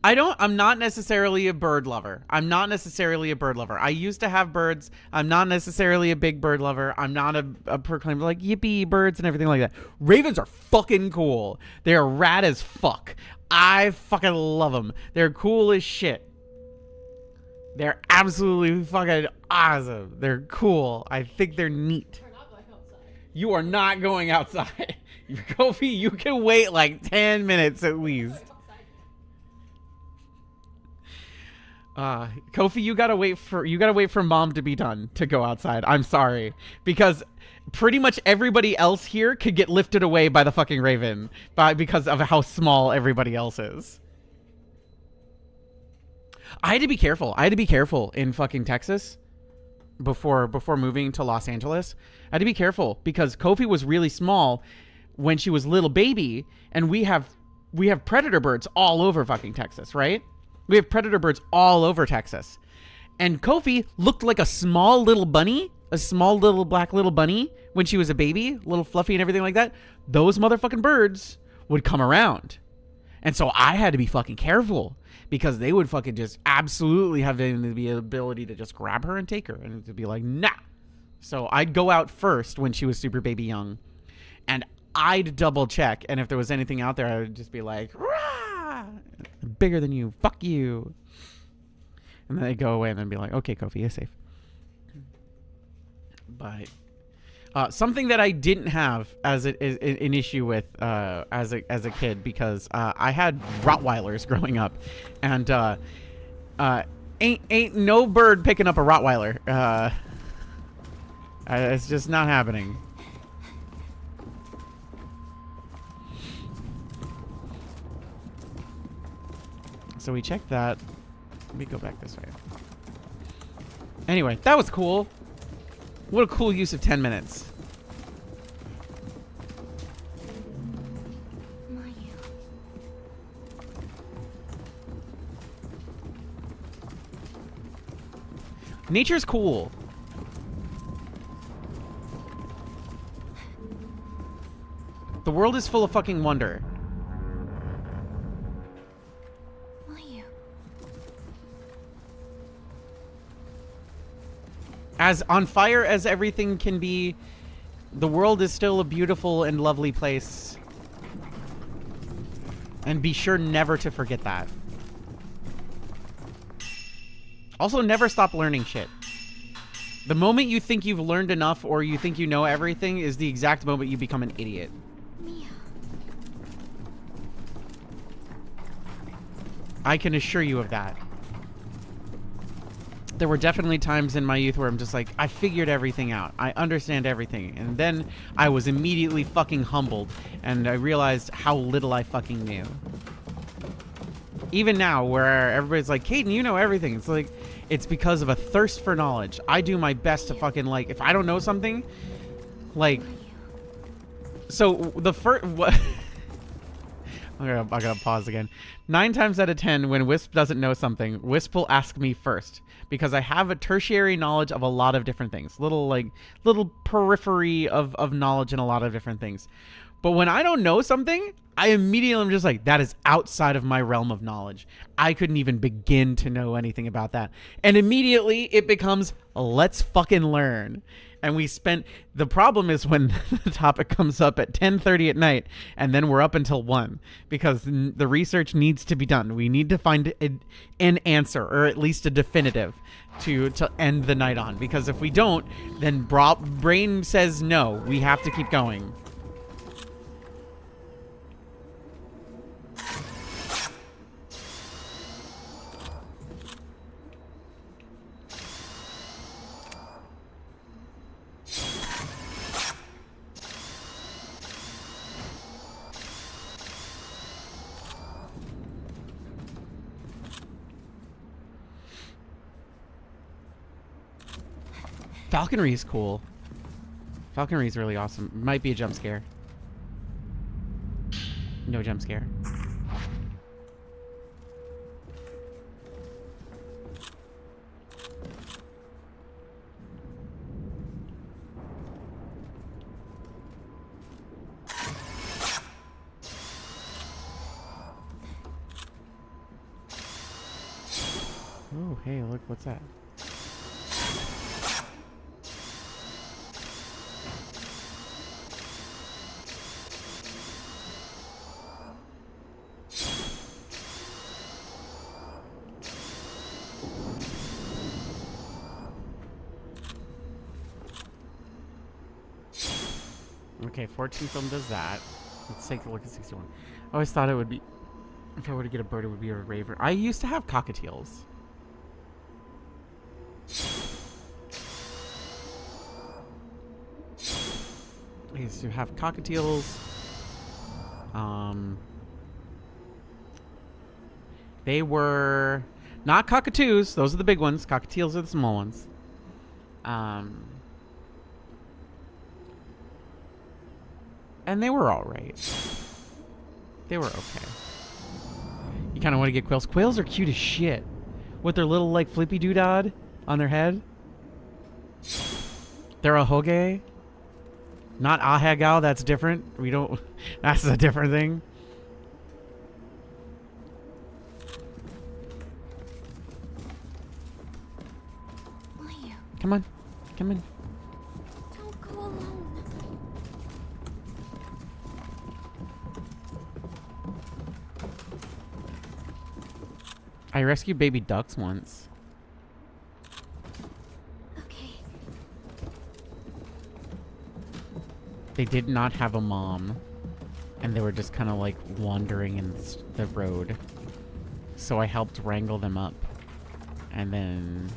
I'm not necessarily a bird lover. I used to have birds. I'm not necessarily a big bird lover. I'm not a proclaimer like yippee birds and everything like that. Ravens are fucking cool. They're rad as fuck. I fucking love them. They're cool as shit. They're absolutely fucking awesome. They're cool. I think they're neat. You are not going outside. Kofi, you can wait like 10 minutes at least. Kofi, you gotta wait for mom to be done to go outside. I'm sorry, because pretty much everybody else here could get lifted away by the fucking raven because of how small everybody else is. I had to be careful in fucking Texas before moving to Los Angeles. I had to be careful because Kofi was really small when she was little baby, and we have predator birds all over fucking Texas, right? We have predator birds all over Texas. And Kofi looked like a small little bunny, a small little black little bunny when she was a baby, little fluffy and everything like that. Those motherfucking birds would come around. And so I had to be fucking careful because they would fucking just absolutely have the ability to just grab her and take her and to be like, nah. So I'd go out first when she was super baby young, and I'd double check. And if there was anything out there, I would just be like, rah! Bigger than you, fuck you. And then they'd go away and then be like, okay, Kofi, you're safe. But something that I didn't have as an issue with as a kid, because I had Rottweilers growing up, and Ain't no bird picking up a Rottweiler. It's just not happening. So we checked that. Let me go back this way. Anyway, that was cool. What a cool use of 10 minutes. Nature's cool. The world is full of fucking wonder. As on fire as everything can be, the world is still a beautiful and lovely place. And be sure never to forget that. Also, never stop learning shit. The moment you think you've learned enough or you think you know everything is the exact moment you become an idiot. Mia. I can assure you of that. There were definitely times in my youth where I'm just like, I figured everything out. I understand everything. And then I was immediately fucking humbled. And I realized how little I fucking knew. Even now, where everybody's like, Kdin, you know everything. It's like, it's because of a thirst for knowledge. I do my best to fucking, like, if I don't know something, like... So, the first... What... I gotta pause again. 9 times out of 10, when Wisp doesn't know something, Wisp will ask me first. Because I have a tertiary knowledge of a lot of different things. Little periphery of knowledge in a lot of different things. But when I don't know something, I immediately am just like, that is outside of my realm of knowledge. I couldn't even begin to know anything about that. And immediately it becomes, let's fucking learn. And we spent, the problem is when the topic comes up at 10:30 at night and then we're up until 1 because the research needs to be done. We need to find an answer or at least a definitive to end the night on, because if we don't, then brain says no, we have to keep going. Falconry is cool. Falconry is really awesome. Might be a jump scare. No jump scare. Oh, hey, look, what's that? Okay, 14 film does that. Let's take a look at 61. I always thought it would be, if I were to get a bird, it would be a raven. I used to have cockatiels. I used to have cockatiels. They were not cockatoos. Those are the big ones. Cockatiels are the small ones. And they were all right. They were okay. You kind of want to get quails. Quails are cute as shit. With their little, like, flippy doodad on their head. They're a hoge. Not ahagao, that's different. We don't... That's a different thing. Come on. Come in. Don't go alone. I rescued baby ducks once. Okay. They did not have a mom. And they were just kind of like wandering in the road. So I helped wrangle them up. And then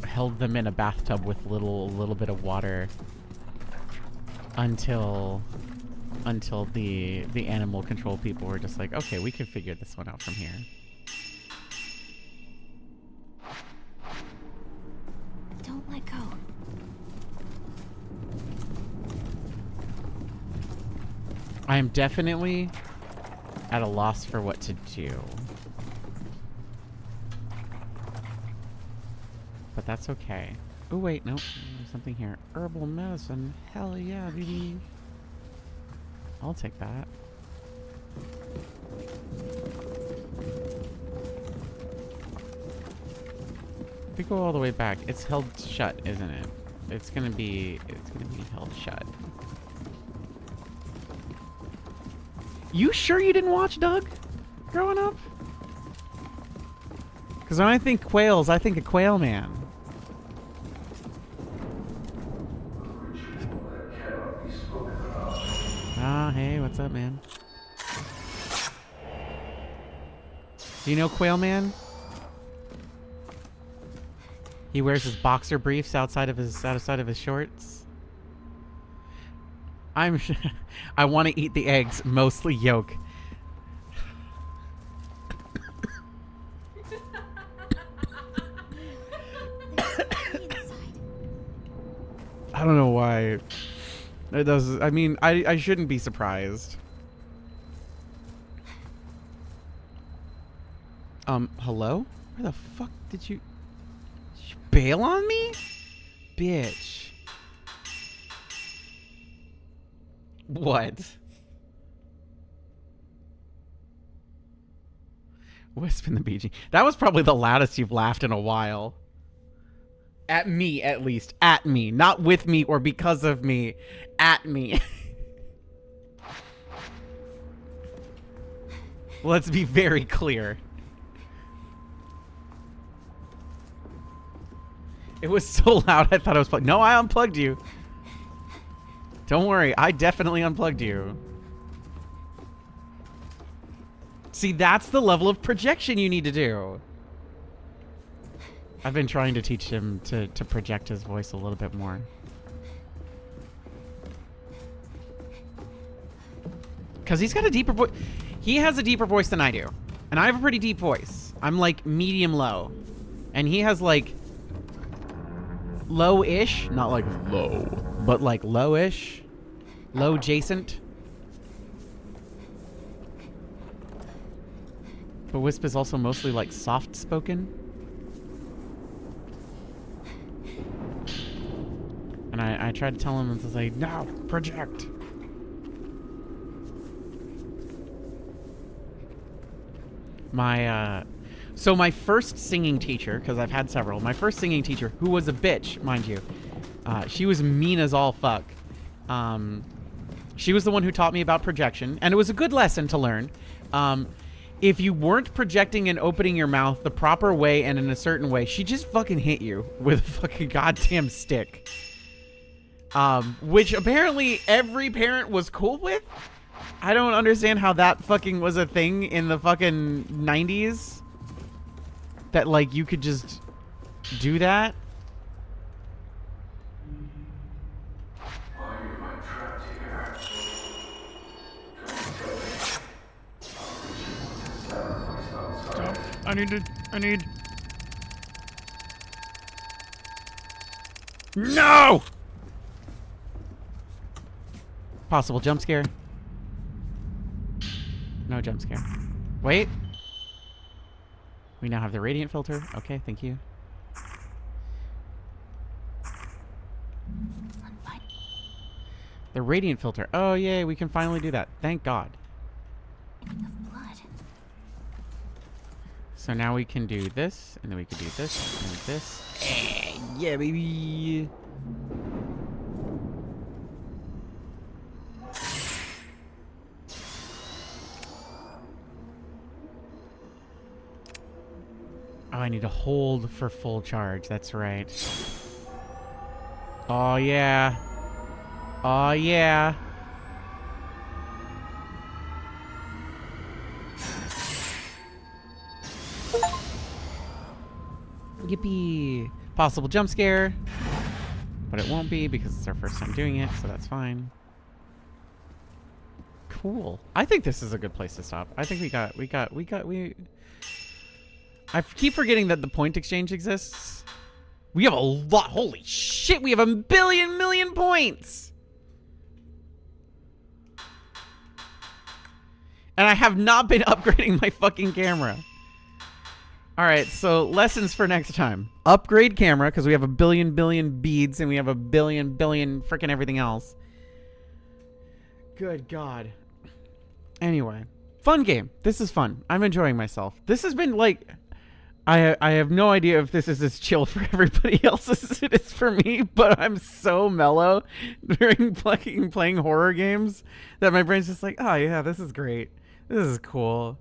held them in a bathtub with a little bit of water until the animal control people were just like, okay, we can figure this one out from here. Don't let go. I am definitely at a loss for what to do. But that's okay. Oh wait, nope. There's something here. Herbal medicine. Hell yeah, baby. I'll take that. If we go all the way back, it's held shut, isn't it? It's gonna be held shut. You sure you didn't watch Doug growing up? Because when I think quails, I think of Quail Man. Ah, hey, what's up, man? Do you know Quail Man? He wears his boxer briefs outside of his shorts. I want to eat the eggs, mostly yolk. I don't know why. It does. I mean, I shouldn't be surprised. Hello? Where the fuck did you bail on me? Bitch. What? Wisp in the BG. That was probably the loudest you've laughed in a while. At me, at least. At me. Not with me or because of me. At me. Let's be very clear. It was so loud I thought I was plugged. No, I unplugged you. Don't worry, I definitely unplugged you. See, that's the level of projection you need to do. I've been trying to teach him to project his voice a little bit more. Because he's got a deeper voice. He has a deeper voice than I do. And I have a pretty deep voice. I'm like medium low. And he has like low-ish. Not like low, but like low-ish. Low-adjacent. But Wisp is also mostly like soft-spoken. And I tried to tell him to say, no, project. So my first singing teacher, because I've had several, my first singing teacher, who was a bitch, mind you, she was mean as all fuck. She was the one who taught me about projection, and it was a good lesson to learn. If you weren't projecting and opening your mouth the proper way and in a certain way, she just fucking hit you with a fucking goddamn stick. Which apparently every parent was cool with. I don't understand how that fucking was a thing in the fucking 90s. That, like, you could just do that. Why am I trapped here? Stop. I need... No! Possible jump scare. No jump scare. Wait. We now have the radiant filter. Okay, thank you. The radiant filter. Oh, yay, we can finally do that. Thank God. So now we can do this, and then we can do this, and this. Yeah, baby. Oh, I need to hold for full charge. That's right. Oh, yeah. Oh, yeah. Yippee! Possible jump scare. But it won't be because it's our first time doing it, so that's fine. Cool. I think this is a good place to stop. I think we I keep forgetting that the point exchange exists. We have a lot. Holy shit, we have a million points. And I have not been upgrading my fucking camera. All right, so lessons for next time. Upgrade camera, because we have a billion beads and we have a billion freaking everything else. Good God. Anyway, fun game. This is fun. I'm enjoying myself. This has been like... I have no idea if this is as chill for everybody else as it is for me, but I'm so mellow during playing horror games that my brain's just like, oh yeah, this is great. This is cool.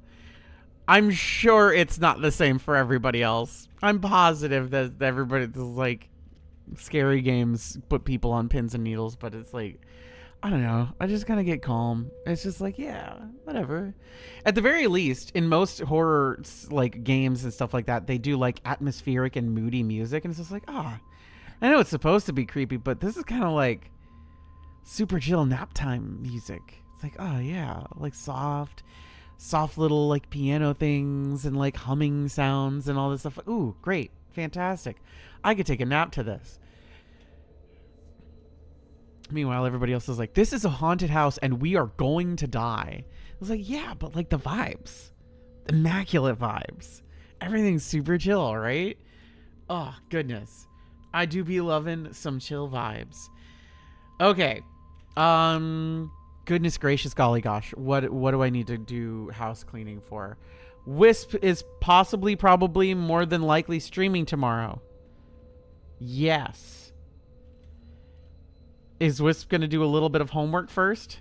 I'm sure it's not the same for everybody else. I'm positive that everybody does like scary games put people on pins and needles, but it's like, I don't know. I just kind of get calm. It's just like, yeah, whatever. At the very least, in most horror like games and stuff like that, they do like atmospheric and moody music, and it's just like, I know it's supposed to be creepy, but this is kind of like super chill nap time music. It's like, oh yeah, like soft little like piano things and like humming sounds and all this stuff. Ooh, great, fantastic. I could take a nap to this. Meanwhile, everybody else is like, this is a haunted house and we are going to die. I was like, yeah, but like the vibes. Immaculate vibes. Everything's super chill, right? Oh, goodness. I do be loving some chill vibes. Okay. Goodness gracious, golly gosh. What do I need to do house cleaning for? Wisp is probably, more than likely streaming tomorrow. Yes. Is Wisp going to do a little bit of homework first?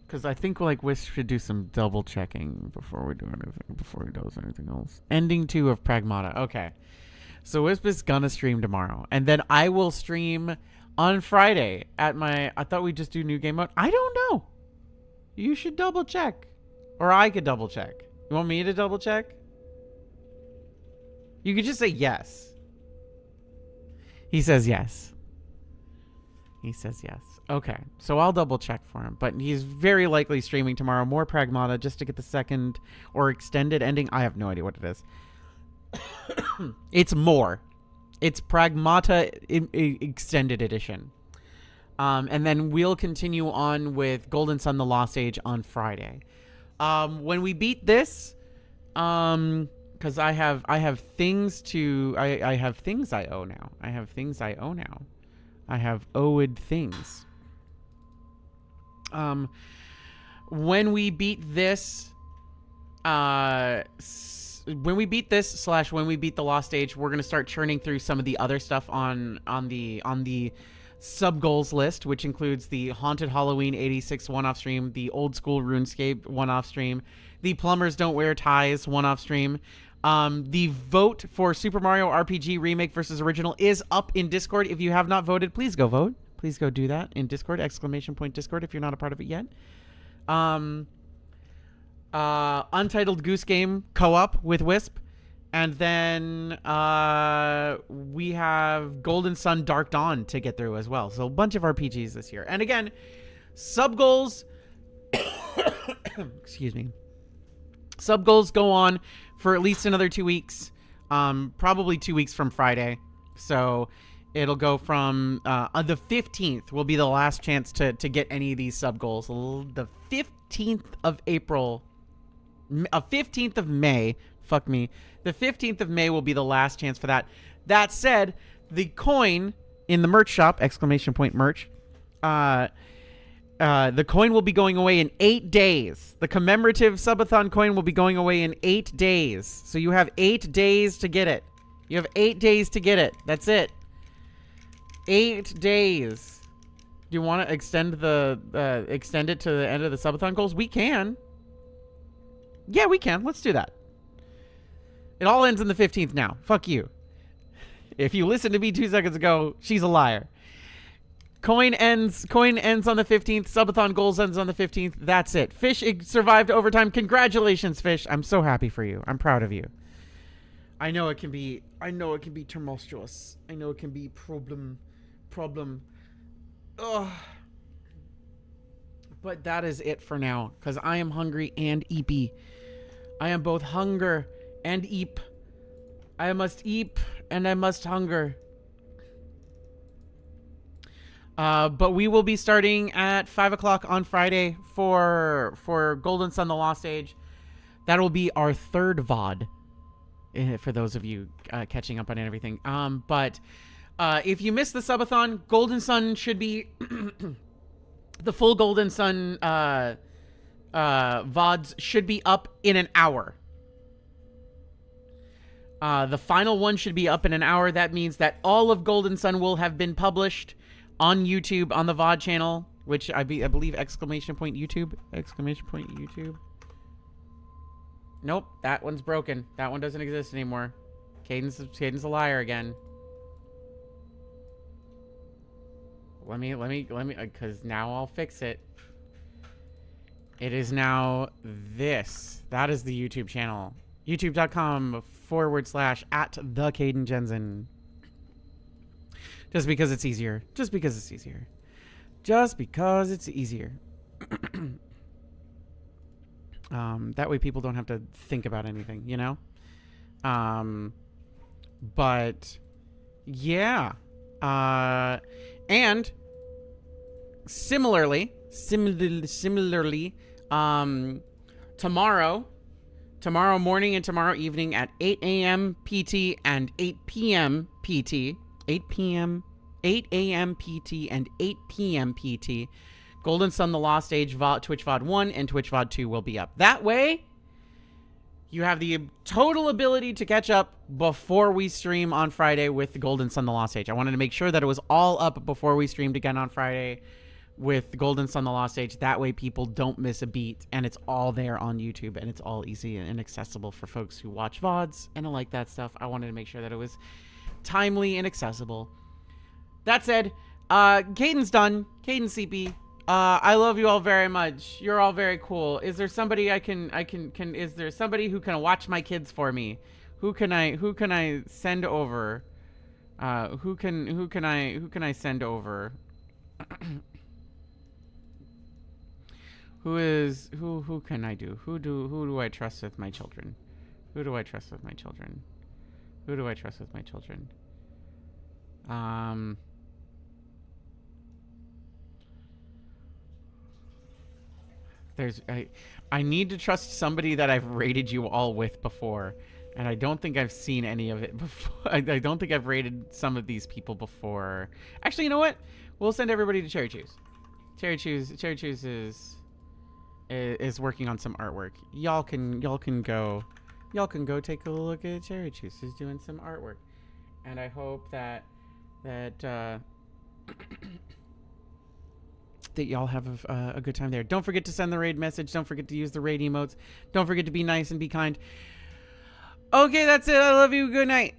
Because I think like Wisp should do some double checking before we do anything, before he does anything else. Ending 2 of Pragmata. Okay. So Wisp is going to stream tomorrow. And then I will stream on Friday at my... I thought we'd just do new game mode. I don't know. You should double check. Or I could double check. You want me to double check? You could just say yes. He says yes. He says yes. Okay, so I'll double check for him. But he's very likely streaming tomorrow. More Pragmata just to get the second or extended ending. I have no idea what it is. It's more. It's Pragmata extended edition. And then we'll continue on with Golden Sun: The Lost Age on Friday. When we beat this... because I have things to I have things I owe now. I have things I owe now. I have owed things. When we beat this, when we beat The Lost Age, we're gonna start churning through some of the other stuff on the sub goals list, which includes the Haunted Halloween 86 one-off stream, the Old School RuneScape one-off stream, the Plumbers Don't Wear Ties one-off stream. The vote for Super Mario RPG Remake versus Original is up in Discord. If you have not voted, please go vote. Please go do that in Discord, !Discord if you're not a part of it yet. Untitled Goose Game co-op with Wisp. And then we have Golden Sun Dark Dawn to get through as well. So a bunch of RPGs this year. And again, sub goals... excuse me. Sub goals go on for at least another 2 weeks. Probably 2 weeks from Friday. So it'll go from... the 15th will be the last chance to get any of these sub goals. The 15th of April... 15th of May... Fuck me. The 15th of May will be the last chance for that. That said, the coin in the merch shop, ! Merch, the coin will be going away in 8 days. The commemorative subathon coin will be going away in 8 days. So you have 8 days to get it. You have 8 days to get it. That's it. 8 days. Do you want to extend it to the end of the subathon goals? We can. Yeah, we can. Let's do that. It all ends on the 15th now. Fuck you. If you listened to me 2 seconds ago, she's a liar. Coin ends on the 15th. Subathon goals ends on the 15th. That's it. Fish survived overtime. Congratulations, Fish. I'm so happy for you. I'm proud of you. I know it can be tumultuous. I know it can be problem. Ugh. But that is it for now, because I am hungry and eepy. I am both hunger and eep. I must eep and I must hunger. But we will be starting at 5 o'clock on Friday for Golden Sun: The Lost Age. That will be our third VOD, for those of you catching up on everything. But if you missed the subathon, Golden Sun should be the full Golden Sun VODs should be up in an hour. The final one should be up in an hour. That means that all of Golden Sun will have been published on YouTube, on the VOD channel, which I believe YouTube. Nope, that one's broken. That one doesn't exist anymore. Kdin's a liar again. Let me, because now I'll fix it. It is now this. That is the YouTube channel. YouTube.com/@the Kdin Jenzen. Just because it's easier. Just because it's easier. That way people don't have to think about anything, you know? But yeah. And similarly, tomorrow morning and tomorrow evening at 8 a.m. PT and 8 p.m. PT, 8 a.m. PT and 8 p.m. PT, Golden Sun: The Lost Age Twitch VOD 1 and Twitch VOD 2 will be up. That way, you have the total ability to catch up before we stream on Friday with Golden Sun: The Lost Age. I wanted to make sure that it was all up before we streamed again on Friday with Golden Sun: The Lost Age. That way people don't miss a beat, and it's all there on YouTube, and it's all easy and accessible for folks who watch VODs and like that stuff. I wanted to make sure that it was timely and accessible. That said, Kdin's done. Kdin CP. I love you all very much. You're all very cool. Is there somebody is there somebody who can watch my kids for me? Who can I send over? Who can I send over? Who can I do? Who do I trust with my children? Who do I trust with my children? Who do I trust with my children? I need to trust somebody that I've raided you all with before, and I don't think I've seen any of it before. I don't think I've raided some of these people before. Actually, you know what? We'll send everybody to Cherry Chews. Cherry Chews is working on some artwork. Y'all can go take a look at Cherry Chews. He's doing some artwork, and I hope that that y'all have a good time there. Don't forget to send the raid message. Don't forget to use the raid emotes. Don't forget to be nice and be kind. Okay, that's it. I love you. Good night.